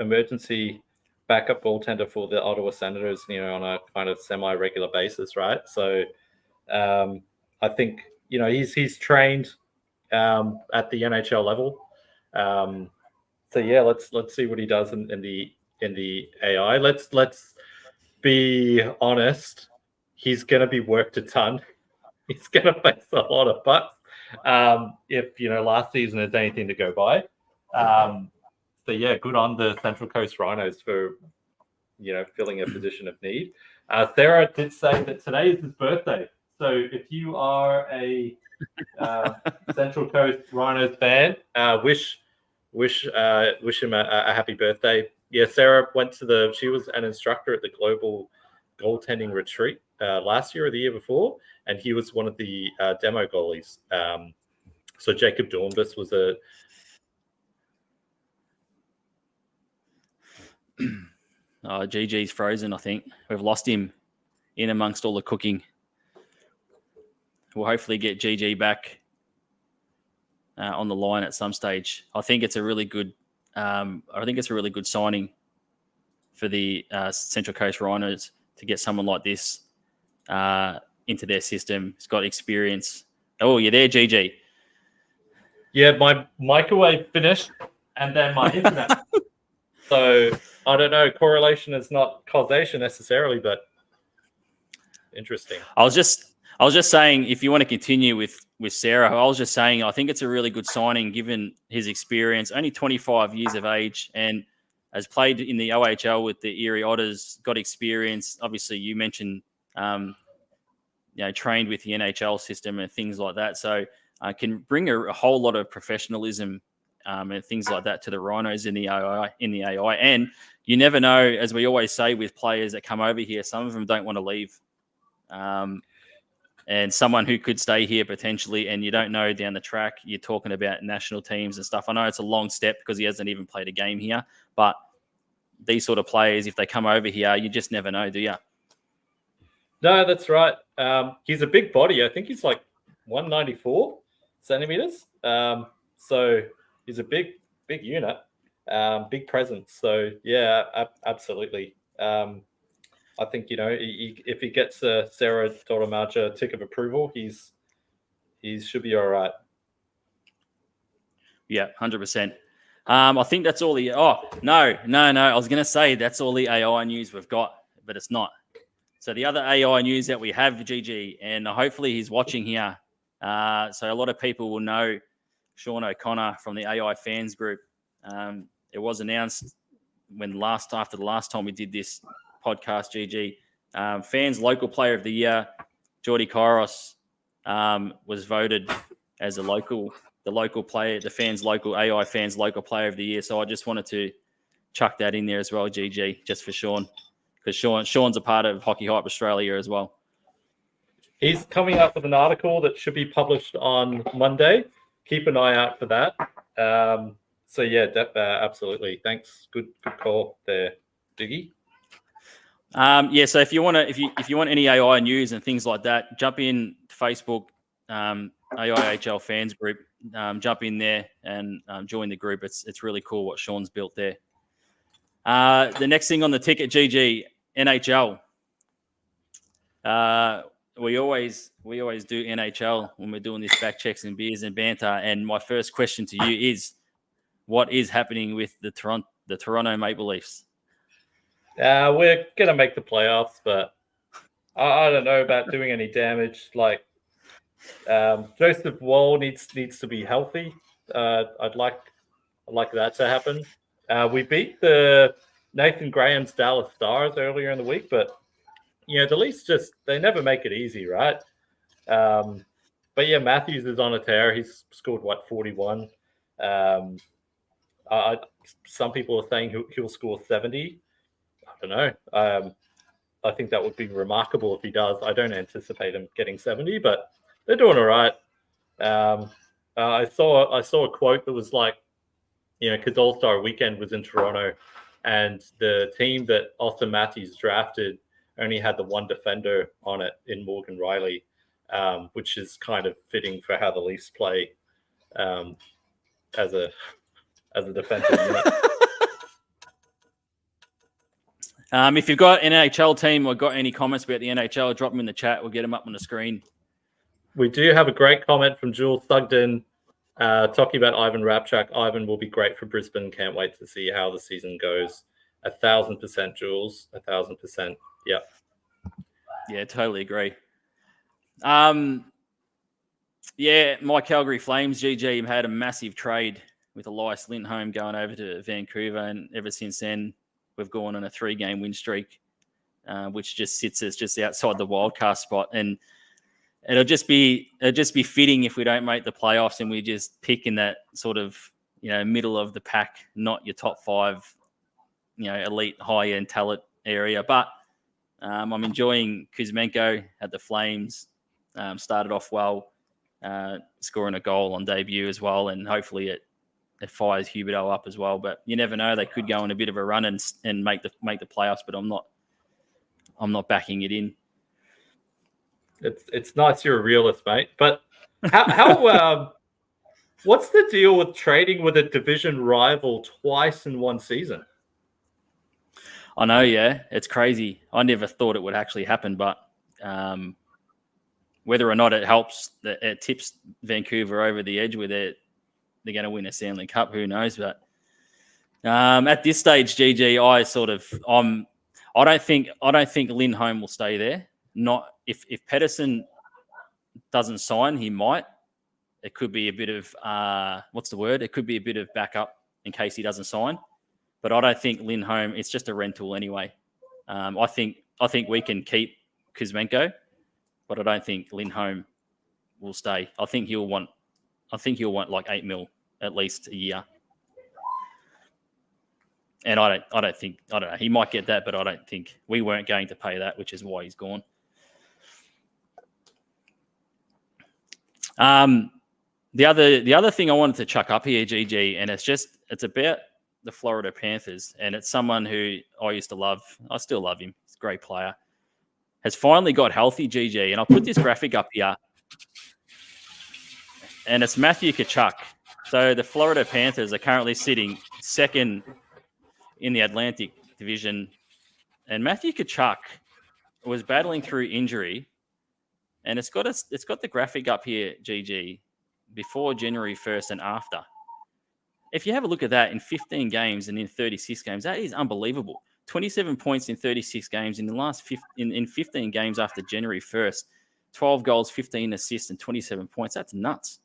emergency backup goaltender for the Ottawa Senators, on a kind of semi-regular basis, right? So I think, he's trained at the NHL level. So yeah, let's see what he does in the AI. Let's be honest. He's going to be worked a ton. He's going to face a lot of butts if last season is anything to go by. So yeah, good on the Central Coast Rhinos for filling a position of need. Sarah did say that today is his birthday, so if you are a Central Coast Rhinos fan, wish him a happy birthday. Yeah, Sarah she was an instructor at the Global Goaltending Retreat last year or the year before, and he was one of the demo goalies. So Jacob Dornbus was a GG's frozen, I think. We've lost him in amongst all the cooking. We'll hopefully get GG back on the line at some stage. I think it's a really good signing for the Central Coast Rhinos to get someone like this into their system. He's got experience. Oh, you're there, GG. Yeah, my microwave finished, and then my internet. So I don't know. Correlation is not causation necessarily, but interesting. I was just saying, if you want to continue with Sarah, I was just saying I think it's a really good signing given his experience. Only 25 years of age, and has played in the OHL with the Erie Otters. Got experience. Obviously, you mentioned trained with the NHL system and things like that. So can bring a whole lot of professionalism and things like that to the Rhinos in the AI. And you never know, as we always say with players that come over here, some of them don't want to leave. And someone who could stay here potentially, and you don't know down the track, you're talking about national teams and stuff. I know it's a long step because he hasn't even played a game here, but these sort of players, if they come over here, you just never know, do you? No, that's right. He's a big body. I think he's like 194 centimeters. So he's a big unit, big presence. So yeah, absolutely. I think if he gets Sarah Doramaja tick of approval, he should be all right. Yeah, 100%. I think that's all the. Oh no! I was going to say that's all the AI news we've got, but it's not. So the other AI news that we have, GG, and hopefully he's watching here. So a lot of people will know Sean O'Connor from the AI fans group. It was announced after the last time we did this podcast, GG. Fans Local Player of the Year, Geordie Kairos, was voted as the local player, the AI fans local player of the year. So I just wanted to chuck that in there as well, GG, just for Sean, because Sean's a part of Hockey Hype Australia as well. He's coming up with an article that should be published on Monday. Keep an eye out for that. So yeah, absolutely. Thanks. Good call there, Doogie. So if you want any AI news and things like that, jump in Facebook, AIHL fans group. Jump in there and join the group. It's really cool what Sean's built there. The next thing on the ticket, GG, NHL. We always do NHL when we're doing this Backchecks and beers and banter. And my first question to you is, what is happening with the Toronto Maple Leafs? We're gonna make the playoffs, but I don't know about doing any damage. Like Joseph Wall needs to be healthy. I'd like that to happen. We beat the Nathan Graham's Dallas Stars earlier in the week, but the Leafs they never make it easy, right? But yeah, Matthews is on a tear. He's scored 41. Some people are saying he'll score 70. I don't know. I think that would be remarkable if he does. I don't anticipate him getting 70, but they're doing all right. I saw a quote that was like, because All-Star Weekend was in Toronto, and the team that Austin Matthews drafted only had the one defender on it in Morgan Riley, which is kind of fitting for how the Leafs play as a defensive unit. If you've got an NHL team or got any comments about the NHL, drop them in the chat. We'll get them up on the screen. We do have a great comment from Jules Sugden talking about Ivan Rapchak. Ivan will be great for Brisbane. Can't wait to see how the season goes. 1,000%, Jules. 1,000%. Yeah. Yeah, totally agree. Yeah, my Calgary Flames, GG, had a massive trade with Elias Lindholm going over to Vancouver, and ever since then, we've gone on a 3-game win streak, which just sits us just outside the wildcard spot. And it'll just be fitting if we don't make the playoffs and we just pick in that sort of middle of the pack, not your top 5, elite high end talent area. But I'm enjoying Kuzmenko at the Flames. Started off well, scoring a goal on debut as well, and hopefully it fires Huberdeau up as well. But you never know; they could go on a bit of a run and make the playoffs. But I'm not backing it in. It's nice you're a realist, mate. But how what's the deal with trading with a division rival twice in one season? I know, yeah, it's crazy. I never thought it would actually happen, but whether or not it helps, it tips Vancouver over the edge with it. They're going to win a Stanley Cup. Who knows? But at this stage, GG, I don't think Lindholm will stay there. Not if Pedersen doesn't sign, he might. It could be a bit of It could be a bit of backup in case he doesn't sign. But I don't think Lindholm. It's just a rental anyway. I think we can keep Kuzmenko, but I don't think Lindholm will stay. I think he'll want like $8 million at least a year. And I don't know. He might get that, but I don't think we weren't going to pay that, which is why he's gone. The other thing I wanted to chuck up here, GG, and it's about the Florida Panthers, and it's someone who I used to love. I still love him. He's a great player. Has finally got healthy, GG, and I'll put this graphic up here. And it's Matthew Tkachuk. So the Florida Panthers are currently sitting second in the Atlantic Division. And Matthew Tkachuk was battling through injury. And it's got the graphic up here, GG, before January 1st and after. If you have a look at that in 15 games and in 36 games, that is unbelievable. 27 points in 36 games in the last 15 games after January 1st. 12 goals, 15 assists, and 27 points. That's nuts.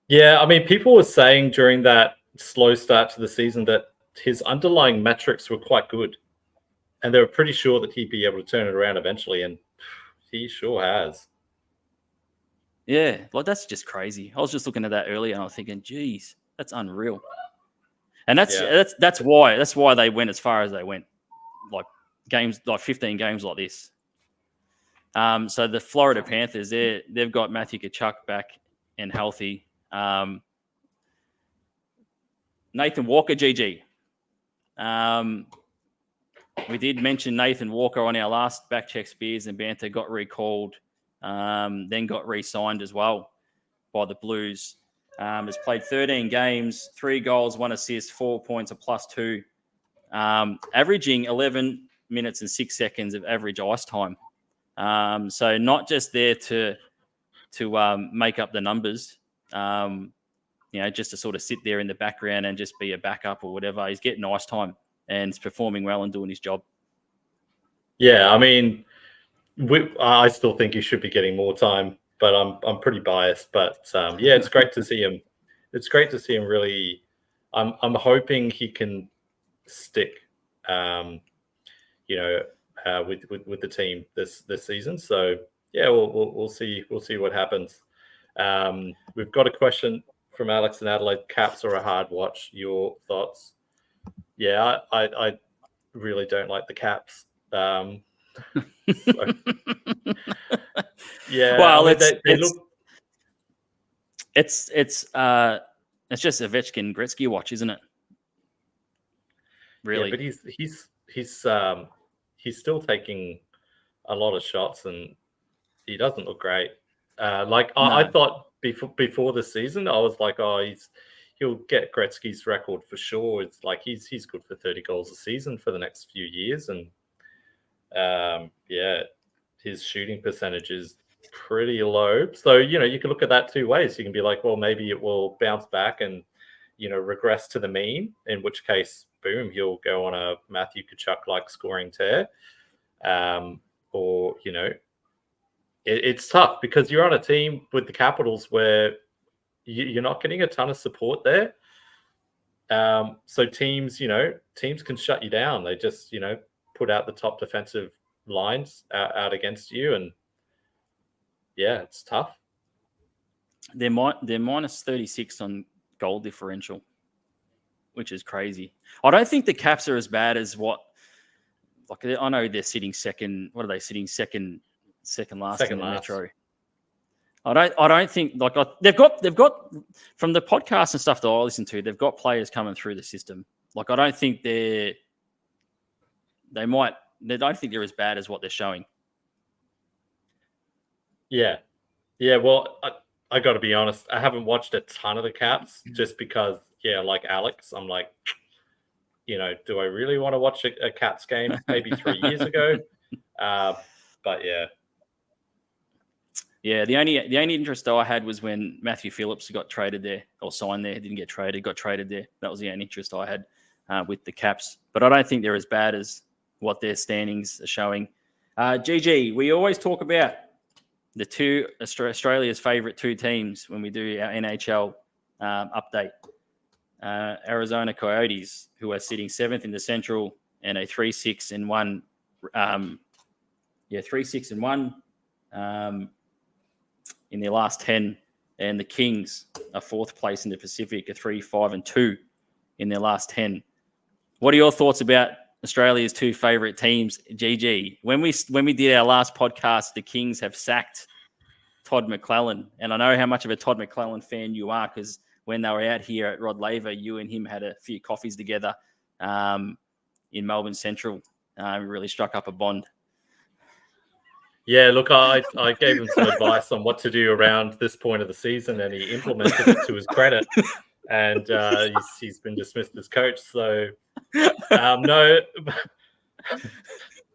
Yeah, I mean, people were saying during that slow start to the season that his underlying metrics were quite good. And they were pretty sure that he'd be able to turn it around eventually, and he sure has. Yeah, like that's just crazy. I was just looking at that earlier and I was thinking, geez, that's unreal. And that's why they went as far as they went. Like 15 games like this. So the Florida Panthers, they've got Matthew Tkachuk back and healthy. Nathan Walker, GG. We did mention Nathan Walker on our last Backchecks Beers and Banter, got recalled, then got re-signed as well by the Blues. Has played 13 games, 3 goals, 1 assist, 4 points, a +2, averaging 11 minutes and 6 seconds of average ice time. So not just there to make up the numbers, just to sort of sit there in the background and just be a backup or whatever. He's getting ice time and is performing well and doing his job. Yeah, I mean, I still think he should be getting more time, but I'm pretty biased. But yeah, it's great to see him. It's great to see him really. I'm hoping he can stick, with the team this season. So yeah, we'll see what happens. We've got a question from Alex in Adelaide. Caps are a hard watch. Your thoughts? Yeah, I really don't like the Caps. So, yeah, Well, I mean, they look. It's just Ovechkin Gretzky watch, isn't it? Really? Yeah, but he's still taking a lot of shots, and he doesn't look great. I thought before the season, I was like, he'll get Gretzky's record for sure. It's like he's good for 30 goals a season for the next few years, and his shooting percentage is pretty low. So you can look at that two ways. You can be like, well, maybe it will bounce back and regress to the mean, in which case, boom, he'll go on a Matthew Tkachuk like scoring tear, or it's tough because you're on a team with the Capitals where you're not getting a ton of support there. So teams can shut you down. They just, put out the top defensive lines out against you. And yeah, it's tough. They're minus 36 on goal differential, which is crazy. I don't think the Caps are as bad as I know they're sitting second. What are they sitting second last in the Metro? I don't think they've got from the podcast and stuff that I listen to, they've got players coming through the system. I don't think they don't think they're as bad as what they're showing. Yeah. Well, I got to be honest. I haven't watched a ton of the Caps just because, like Alex, I'm like, do I really want to watch a Caps game maybe 3 years ago? But yeah. Yeah, the only interest I had was when Matthew Phillips got traded there or signed there. Didn't get traded, got traded there. That was the only interest I had with the Caps. But I don't think they're as bad as what their standings are showing. GG, we always talk about the two Australia's favourite two teams when we do our NHL update. Arizona Coyotes, who are sitting 7th in the Central and a 3-6-1. 3-6-1 in their last 10. And the Kings are 4th place in the Pacific, a 3-5-2 in their last 10. What are your thoughts about Australia's two favourite teams, GG? When we did our last podcast, the Kings have sacked Todd McClellan. And I know how much of a Todd McClellan fan you are because when they were out here at Rod Laver, you and him had a few coffees together in Melbourne Central. We really struck up a bond. Yeah, look, I gave him some advice on what to do around this point of the season, and he implemented it to his credit. And he's been dismissed as coach. So no,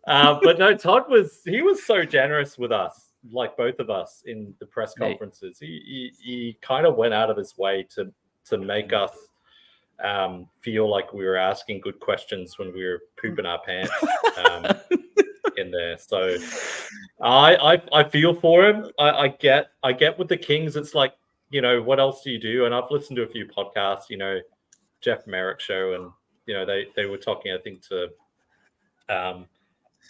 but no, Todd was so generous with us, like both of us in the press conferences. He kind of went out of his way to make us feel like we were asking good questions when we were pooping our pants in there. So I feel for him. I get with the Kings. It's like, what else do you do? And I've listened to a few podcasts, Jeff Merrick show, and they were talking, I think, to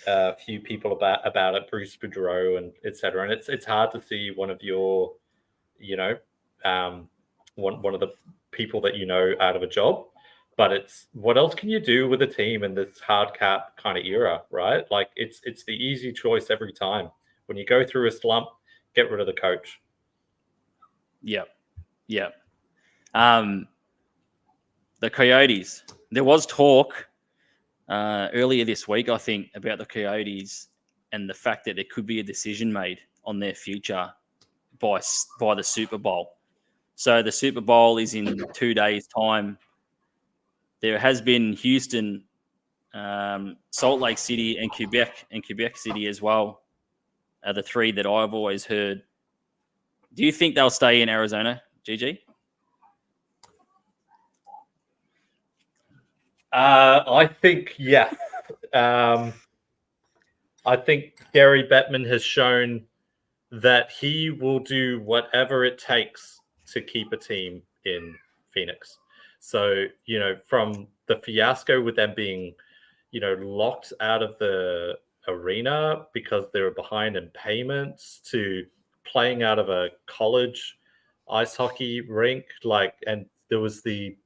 a few people about it, Bruce Boudreau and etc. And it's hard to see one of your, one of the people that out of a job. But it's what else can you do with a team in this hard cap kind of era, right? Like it's the easy choice every time. When you go through a slump, get rid of the coach. Yeah. The Coyotes. There was talk earlier this week, I think, about the Coyotes and the fact that there could be a decision made on their future by the Super Bowl. So the Super Bowl is in 2 days' time. There has been Houston, Salt Lake City, and Quebec City as well, are the three that I've always heard. Do you think they'll stay in Arizona, GG? I think yes. I think Gary Bettman has shown that he will do whatever it takes to keep a team in Phoenix. So, from the fiasco with them being, locked out of the arena because they were behind in payments to playing out of a college ice hockey rink, and there was the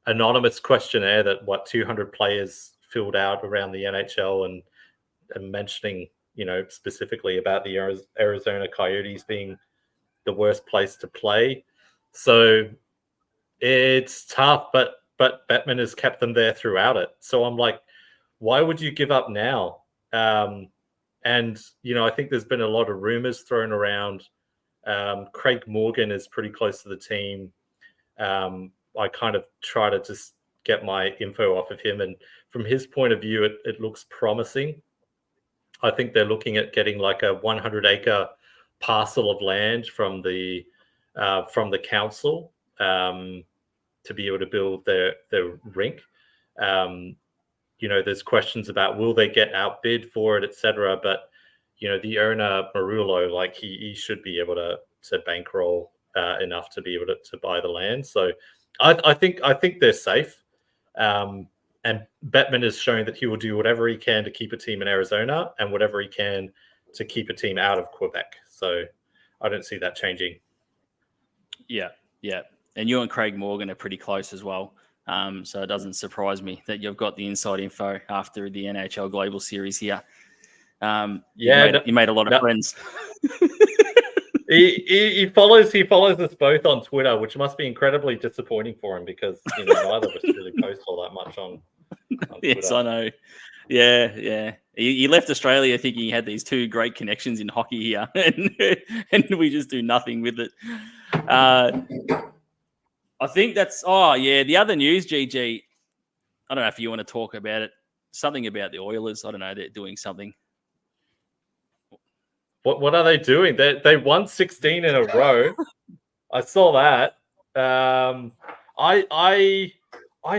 anonymous questionnaire that 200 players filled out around the NHL and mentioning, specifically about the Arizona Coyotes being the worst place to play. So it's tough, but Bettman has kept them there throughout it. So I'm like, why would you give up now? And, I think there's been a lot of rumors thrown around. Craig Morgan is pretty close to the team. I kind of try to just get my info off of him. And from his point of view, it looks promising. I think they're looking at getting like a 100-acre parcel of land from the council to be able to build their rink. There's questions about will they get outbid for it, etc. But the owner Marullo, he should be able to bankroll enough to be able to buy the land. So I think they're safe. And Bettman is showing that he will do whatever he can to keep a team in Arizona and whatever he can to keep a team out of Quebec. So I don't see that changing. Yeah. And you and Craig Morgan are pretty close as well. So it doesn't surprise me that you've got the inside info after the NHL Global Series here. You made a lot of friends. He follows us both on Twitter, which must be incredibly disappointing for him because neither of us really post all that much on Twitter. Yes, I know. Yeah. He left Australia thinking he had these two great connections in hockey here, and we just do nothing with it. I think that's the other news, GG. I don't know if you want to talk about it. Something about the Oilers. I don't know. They're doing something. What are they doing? They won 16 in a row. I saw that.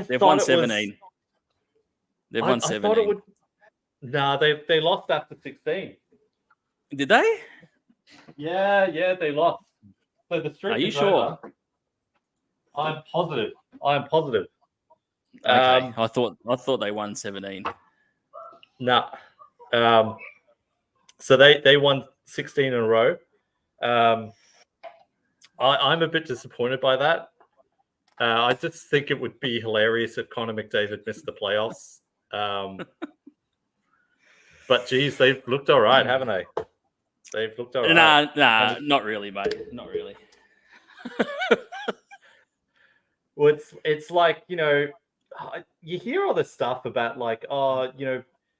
They've won 17. They've won 17. I thought it would. No, they lost after 16. Did they? Yeah, they lost. So the streak. Are you is sure? over. I'm positive. Okay. I thought they won 17. No. So they won 16 in a row. I'm a bit disappointed by that. I just think it would be hilarious if Connor McDavid missed the playoffs. But geez, they've looked all right, haven't they? They've looked all right. Nah, not really, mate. Not really. Well, it's like, you hear all this stuff about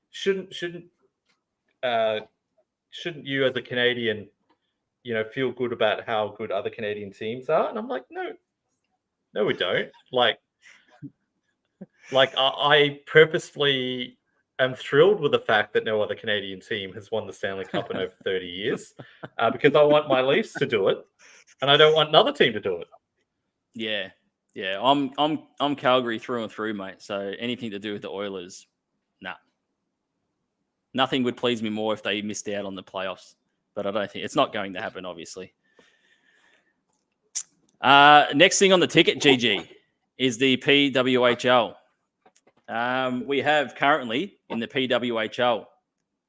shouldn't you as a Canadian, feel good about how good other Canadian teams are? And I'm like, no, we don't. I purposefully am thrilled with the fact that no other Canadian team has won the Stanley Cup in over 30 years because I want my Leafs to do it and I don't want another team to do it. Yeah. I'm Calgary through and through, mate. So anything to do with the Oilers, nah. Nothing would please me more if they missed out on the playoffs, but I don't think it's not going to happen, obviously. Next thing on the ticket, GG, is the PWHL. We have currently in the PWHL,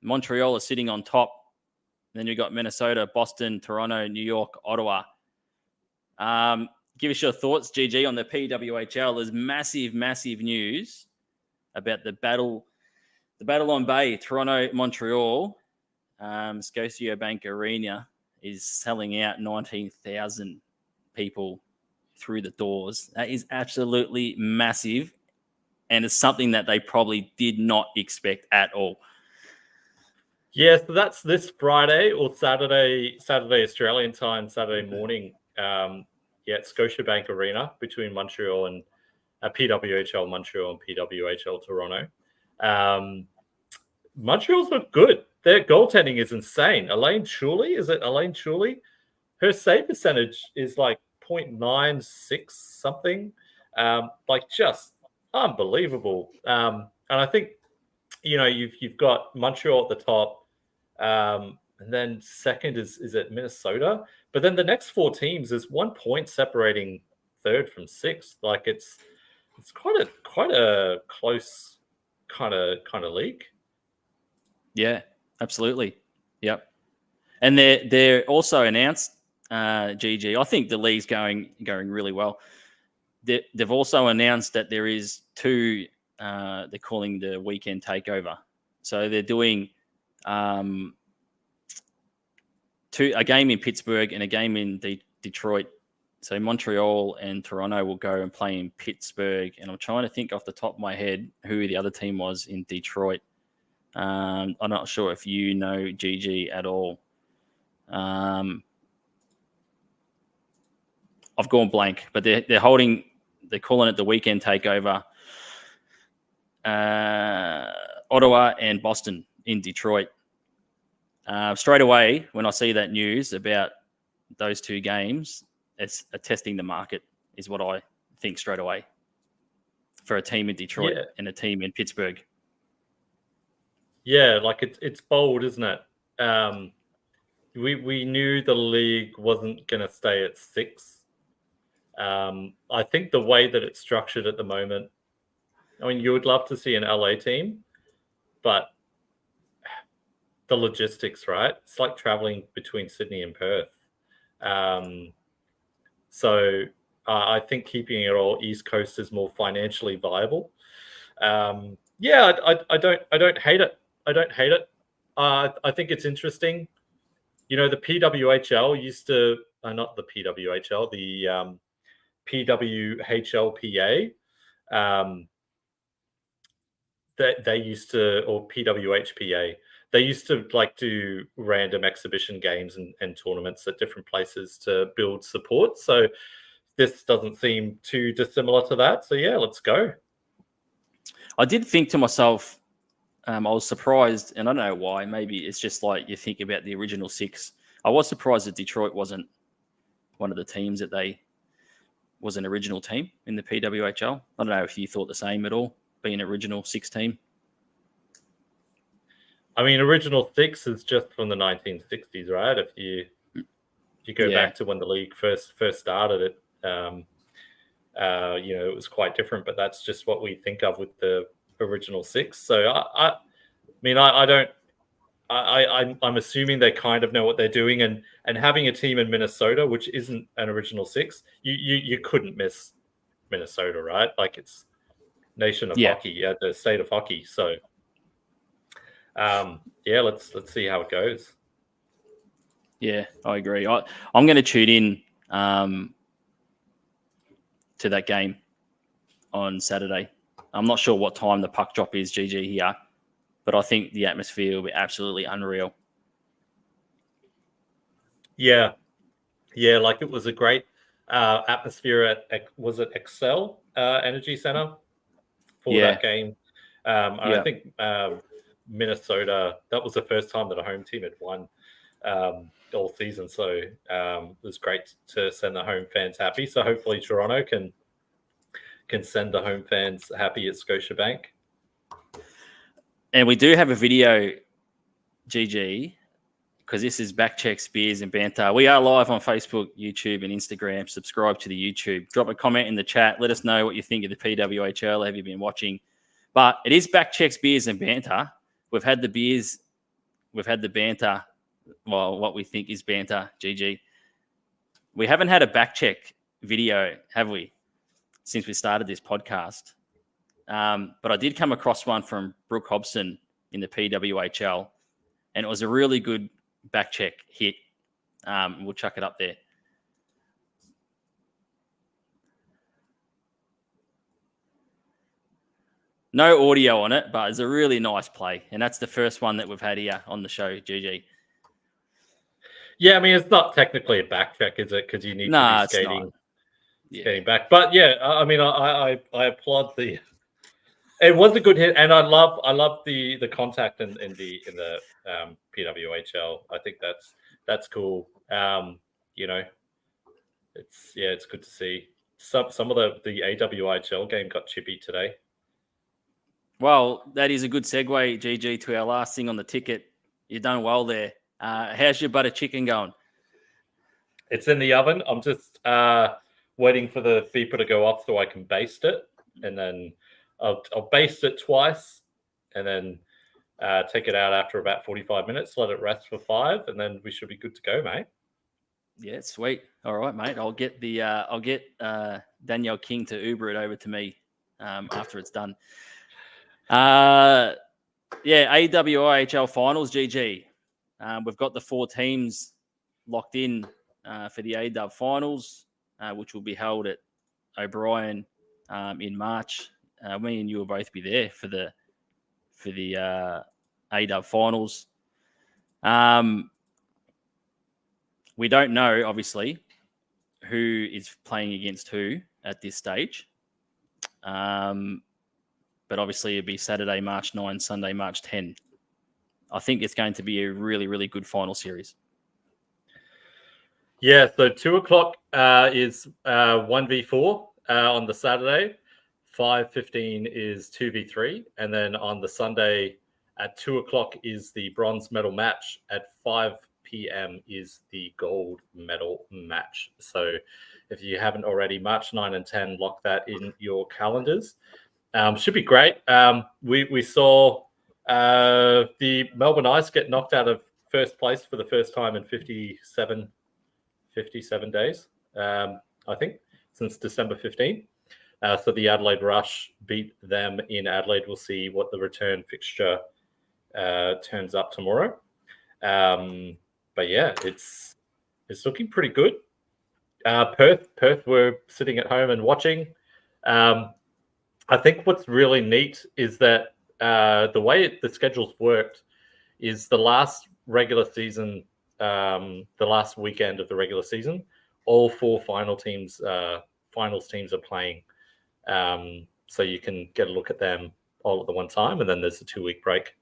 Montreal is sitting on top. Then you've got Minnesota, Boston, Toronto, New York, Ottawa. Give us your thoughts, GG, on the PWHL. There's massive news about the battle on Bay, Toronto, Montreal. Scotiabank Arena is selling out 19,000 people through the doors. That is absolutely massive, and it's something that they probably did not expect at all. Yeah, so that's this Friday or Saturday Australian time, Saturday morning. At Scotiabank Arena between Montreal and PWHL Montreal and PWHL Toronto. Montreal's look good. Their goaltending is insane. Elaine Chuli? Her save percentage is like .96 something. Just unbelievable. And I think, you've got Montreal at the top, and then second is it Minnesota? But then the next 4 teams is 1 point separating third from sixth. Like it's quite a close kind of league. Yeah, absolutely. Yep. And they're also announced, GG. I think the league's going really well. They've also announced that there is 2. They're calling the weekend takeover. So they're doing a game in Pittsburgh and a game in Detroit. So Montreal and Toronto will go and play in Pittsburgh. And I'm trying to think off the top of my head who the other team was in Detroit. I'm not sure if you know GG at all. I've gone blank, but they're calling it the weekend takeover. Ottawa and Boston in Detroit. Straight away, when I see that news about those 2 games, it's testing the market, is what I think straight away for a team in Detroit and a team in Pittsburgh. Yeah, like it's bold, isn't it? We knew the league wasn't going to stay at 6. I think the way that it's structured at the moment, I mean, you would love to see an LA team, but the logistics, right? It's like traveling between Sydney and Perth. So I think keeping it all East Coast is more financially viable. I don't hate it. I don't hate it. I think it's interesting. The PWHL used to, not the PWHL, the PWHLPA. They used to, or PWHPA, they used to like do random exhibition games and tournaments at different places to build support. So this doesn't seem too dissimilar to that. So yeah, let's go. I did think to myself, I was surprised, and I don't know why. Maybe it's just like you think about the original 6. I was surprised that Detroit wasn't one of the teams that was an original team in the PWHL. I don't know if you thought the same at all, being an original 6 team. I mean, original 6 is just from the 1960s, right? If you go back to when the league first started it, it was quite different. But that's just what we think of with the original 6. So I'm assuming they kind of know what they're doing, and having a team in Minnesota, which isn't an original 6, you couldn't miss Minnesota, right? Like it's nation of hockey, the state of hockey. So let's see how it goes. Yeah, I agree. I'm going to tune in to that game on Saturday. I'm not sure what time the puck drop is, GG, here, but I think the atmosphere will be absolutely unreal. Yeah, like it was a great atmosphere at was it Excel Energy Center for that game. I think Minnesota, that was the first time that a home team had won all season. So it was great to send the home fans happy. So hopefully Toronto can send the home fans happy at Scotiabank. And we do have a video, GG, because this is Backchecks, Beers and Banter. We are live on Facebook, YouTube, and Instagram. Subscribe to the YouTube. Drop a comment in the chat. Let us know what you think of the PWHL. Have you been watching? But it is Backchecks, Beers and Banter. We've had the beers. We've had the banter. Well, what we think is banter, GG. We haven't had a backcheck video, have we, since we started this podcast? But I did come across one from Brooke Hobson in the PWHL, and it was a really good backcheck hit. We'll chuck it up there. No audio on it, but it's a really nice play. And that's the first one that we've had here on the show, GG. Yeah, I mean, it's not technically a back check, is it? Because you need to be skating back. But yeah, I mean, I applaud the. It was a good hit, and I love the contact in the PWHL. I think that's cool. It's good to see. Some of the AWHL game got chippy today. Well, that is a good segue, GG, to our last thing on the ticket. You've done well there. How's your butter chicken going? It's in the oven. I'm just waiting for the beeper to go off so I can baste it, and then I'll baste it twice, and then take it out after about 45 minutes. Let it rest for 5, and then we should be good to go, mate. Yeah, sweet. All right, mate. I'll get Danielle King to Uber it over to me after it's done. AWIHL finals, GG. We've got the 4 teams locked in for the AW finals, which will be held at O'Brien in March. Me and you will both be there for the AW finals. We don't know, obviously, who is playing against who at this stage. But obviously it'll be Saturday, March 9, Sunday, March 10. I think it's going to be a really, really good final series. Yeah, so 2 o'clock is 1v4 on the Saturday. 5:15 is 2v3. And then on the Sunday at 2 o'clock is the bronze medal match. At 5 p.m. is the gold medal match. So if you haven't already, March 9 and 10, lock that in your calendars. Should be great. We saw the Melbourne Ice get knocked out of first place for the first time in 57 days, I think, since December 15. So the Adelaide Rush beat them in Adelaide. We'll see what the return fixture turns up tomorrow. But yeah, it's looking pretty good. Perth were sitting at home and watching. I think what's really neat is that the way the schedule's worked is the last regular season, the last weekend of the regular season, all 4 finals teams are playing. So you can get a look at them all at the one time, and then there's a 2-week break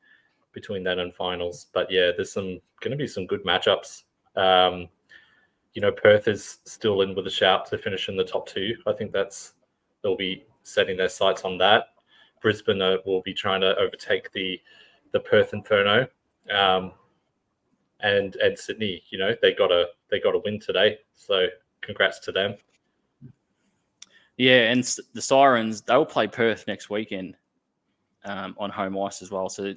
between then and finals. But yeah, there's going to be some good matchups. Perth is still in with a shout to finish in the top 2. I think they'll be setting their sights on that. Brisbane will be trying to overtake the Perth Inferno, and Sydney. They got a win today, so congrats to them. Yeah, and the Sirens, they'll play Perth next weekend on home ice as well. So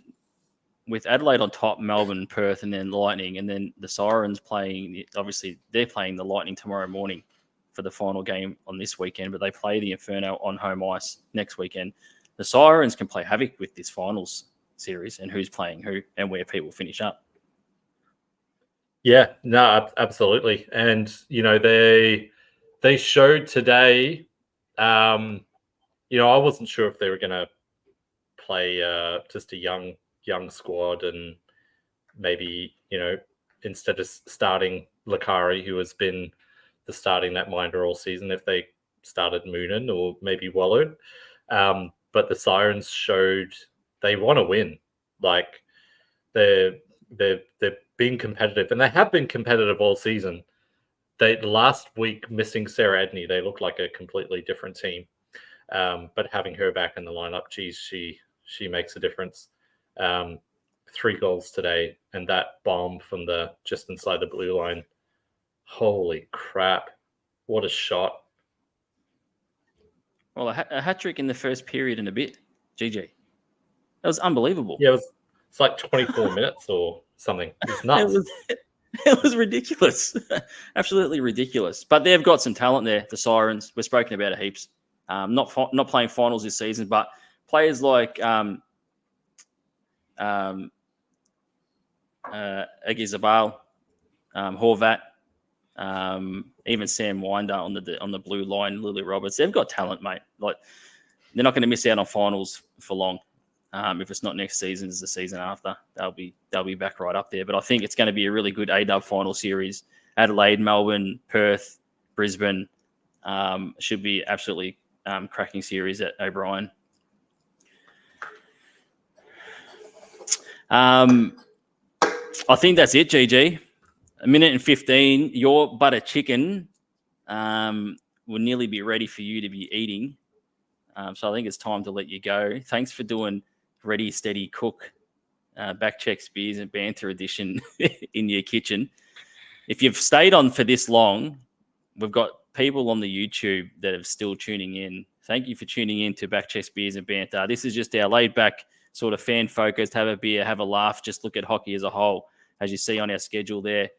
with Adelaide on top, Melbourne, Perth, and then Lightning, and then the Sirens playing. Obviously, they're playing the Lightning tomorrow morning for the final game on this weekend, but they play the Inferno on home ice next weekend. The Sirens can play havoc with this finals series and who's playing who and where people finish up. Yeah, no, absolutely. And, they showed today, I wasn't sure if they were going to play just a young squad and maybe, instead of starting Lakari, who has been the starting netminder all season, if they started Moonen or maybe Wallard. But the Sirens showed they want to win. Like they're being competitive, and they have been competitive all season. Last week missing Sarah Edney, they look like a completely different team. But having her back in the lineup, geez, she makes a difference. 3 goals today, and that bomb from just inside the blue line. Holy crap! What a shot! Well, a hat trick in the first period and a bit. GG. That was unbelievable. Yeah, it's like 24 minutes or something. It's nuts. It was ridiculous. Absolutely ridiculous. But they've got some talent there, the Sirens. We've spoken about it heaps. Not playing finals this season, but players like Agizabal, Horvat, even Sam Winder on the blue line, Lily Roberts. They've got talent, mate. Like they're not going to miss out on finals for long. If it's not next season, it's the season after. They'll be back right up there. But I think it's going to be a really good AW final series. Adelaide, Melbourne, Perth, Brisbane should be absolutely cracking series at O'Brien. I think that's it, GG. 1:15. Your butter chicken will nearly be ready for you to be eating. So I think it's time to let you go. Thanks for doing Ready, Steady, Cook, Backchecks, Beers and Banter edition in your kitchen. If you've stayed on for this long, we've got people on the YouTube that are still tuning in. Thank you for tuning in to Backchecks, Beers and Banter. This is just our laid back, sort of fan focused, have a beer, have a laugh, just look at hockey as a whole, as you see on our schedule there.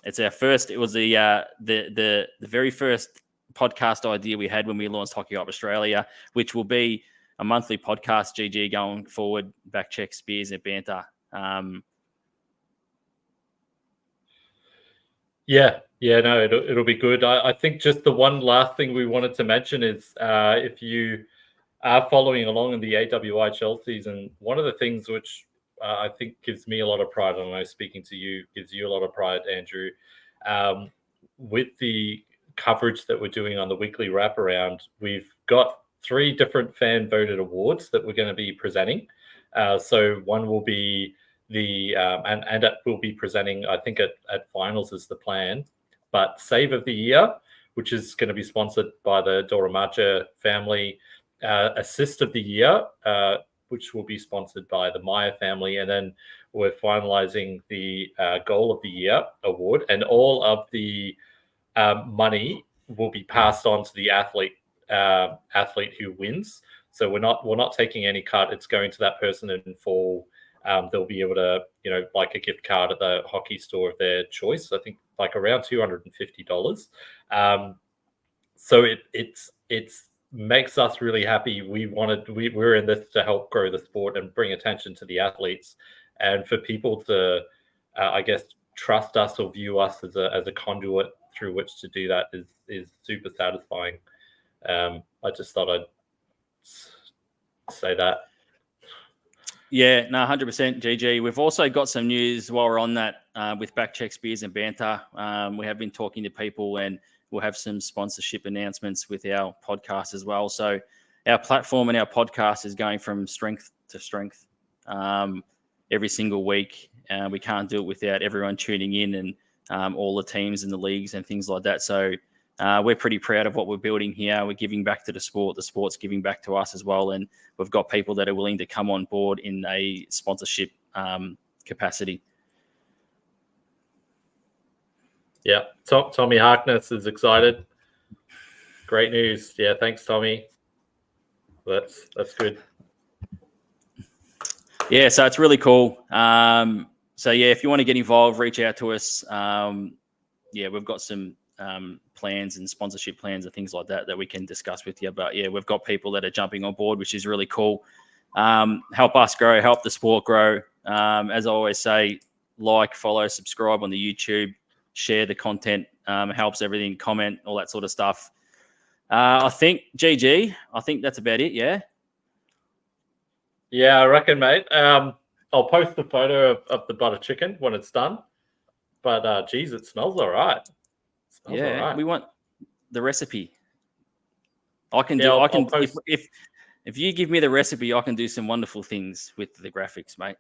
It's our first. It was the very first podcast idea we had when we launched Hockey Up Australia, which will be a monthly podcast. GG going forward. Backchecks, Beers and Banter. Yeah, no, it'll be good. I think just the one last thing we wanted to mention is if you are following along in the AWIHL season, one of the things which I think gives me a lot of pride, I don't know, speaking to you, gives you a lot of pride, Andrew, with the coverage that we're doing on the weekly wraparound, we've got 3 different fan voted awards that we're going to be presenting. So one will be and it will be presenting, I think at finals is the plan, but Save of the Year, which is going to be sponsored by the Doramaja family, Assist of the Year, which will be sponsored by the Meyer family, and then we're finalizing the Goal of the Year award, and all of the money will be passed on to the athlete who wins. So we're not taking any cut. It's going to that person in full. They'll be able to, like a gift card at the hockey store of their choice. I think like around $250. So it's makes us really happy. We're in this to help grow the sport and bring attention to the athletes, and for people to, I guess, trust us or view us as a conduit through which to do that is super satisfying. I just thought I'd say that. Yeah, no, 100% GG. We've also got some news while we're on that with Backchecks, Beers and Banter. We have been talking to people, and we'll have some sponsorship announcements with our podcast as well. So our platform and our podcast is going from strength to strength every single week. We can't do it without everyone tuning in and all the teams and the leagues and things like that. So we're pretty proud of what we're building here. We're giving back to the sport. The sport's giving back to us as well. And we've got people that are willing to come on board in a sponsorship capacity. Yeah, Tommy Harkness is excited. Great news. Yeah, thanks, Tommy. That's good. Yeah, so it's really cool. So yeah, if you want to get involved, reach out to us. Yeah, we've got some plans and sponsorship plans and things like that we can discuss with you. But yeah, we've got people that are jumping on board, which is really cool. Help us grow, help the sport grow. As I always say, like, follow, subscribe on the YouTube, share the content, helps everything, comment, all that sort of stuff. I think, GG, I think that's about it, yeah? Yeah, I reckon, mate. I'll post the photo of the butter chicken when it's done. But, geez, it smells all right. Yeah, all right. We want the recipe. I can Yeah, do. I'll post... if you give me the recipe, I can do some wonderful things with the graphics, mate.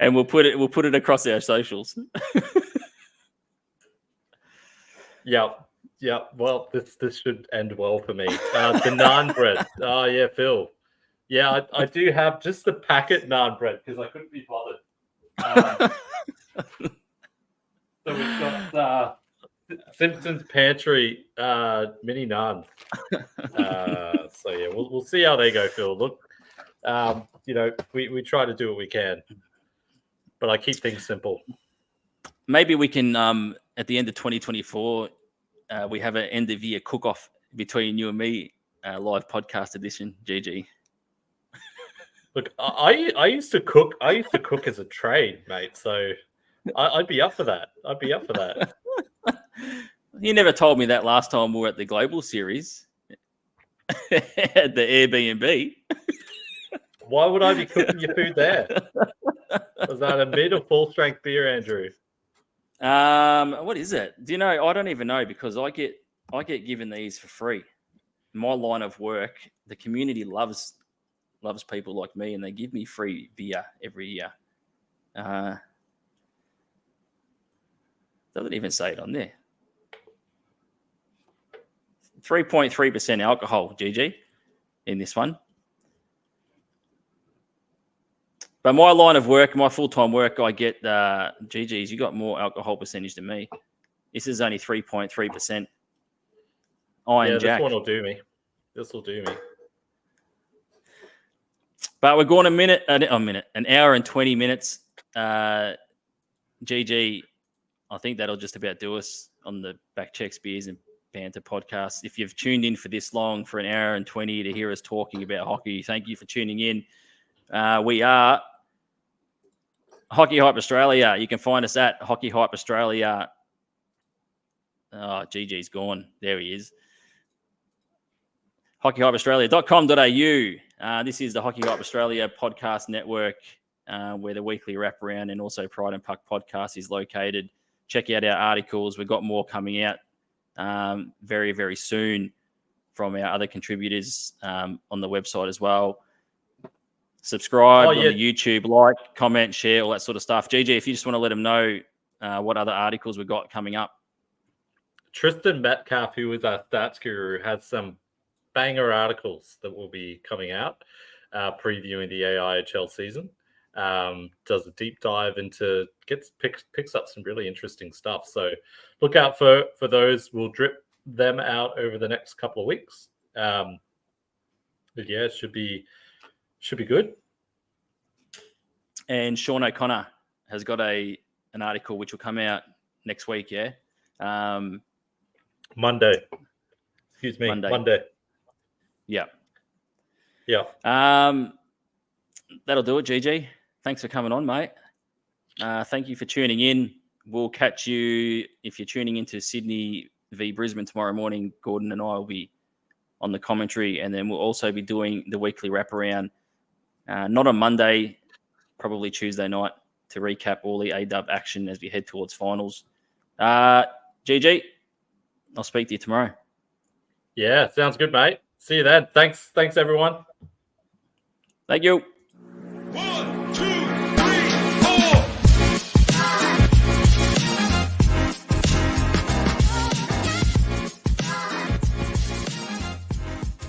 And we'll put it across our socials. Yeah. Well, this should end well for me. The naan bread. Oh yeah, Phil. Yeah, I do have just the packet naan bread because I couldn't be bothered. So we've got Simpsons Pantry mini naan. So yeah, we'll see how they go, Phil. Look, we try to do what we can, but I keep things simple. Maybe we can at the end of 2024, we have an end of year cook-off between you and me, live podcast edition. GG. Look, I used to cook. I used to cook as a trade, mate. So I'd be up for that. You never told me that last time we were at the Global Series at the Airbnb. Why would I be cooking your food there? Was that a mid or full strength beer, Andrew? What is it? Do you know? I don't even know because I get given these for free. My line of work, the community loves people like me, and they give me free beer every year. Doesn't even say it on there. 3.3% alcohol, GG, in this one. But my line of work, my full-time work, I get, GGs, you got more alcohol percentage than me. This is only 3.3%. Iron Jack. This one will do me. This will do me. But we're going an hour and 20 minutes. GG, I think that'll just about do us on the Backchecks, Beers and Banter podcast. If you've tuned in for this long, for an hour and 20 to hear us talking about hockey, thank you for tuning in. We are Hockey Hype Australia. You can find us at Hockey Hype Australia. Oh, GG's gone. There he is. hockeyhypeaustralia.com.au. This is the Hockey Hype Australia podcast network, where the weekly wraparound and also Pride and Puck podcast is located. Check out our articles. We've got more coming out very, very soon from our other contributors on the website as well. Subscribe on the YouTube, like, comment, share, all that sort of stuff. GG, if you just want to let them know what other articles we've got coming up. Tristan Metcalf, who is our stats guru, has some banger articles that will be coming out previewing the AIHL season. Does a deep dive into, picks up some really interesting stuff. So look out for those. We'll drip them out over the next couple of weeks. But yeah, it should be good. And Sean O'Connor has got an article which will come out next week. Yeah. Monday. Excuse me. Monday. Yeah. Yeah. That'll do it, GG. Thanks for coming on, mate. Thank you for tuning in. We'll catch you if you're tuning into Sydney v Brisbane tomorrow morning. Gordon and I will be on the commentary, and then we'll also be doing the weekly wraparound. Not on Monday, probably Tuesday night, to recap all the A-Dub action as we head towards finals. GG, I'll speak to you tomorrow. Yeah, sounds good, mate. See you then. Thanks, everyone. Thank you. 1, 2,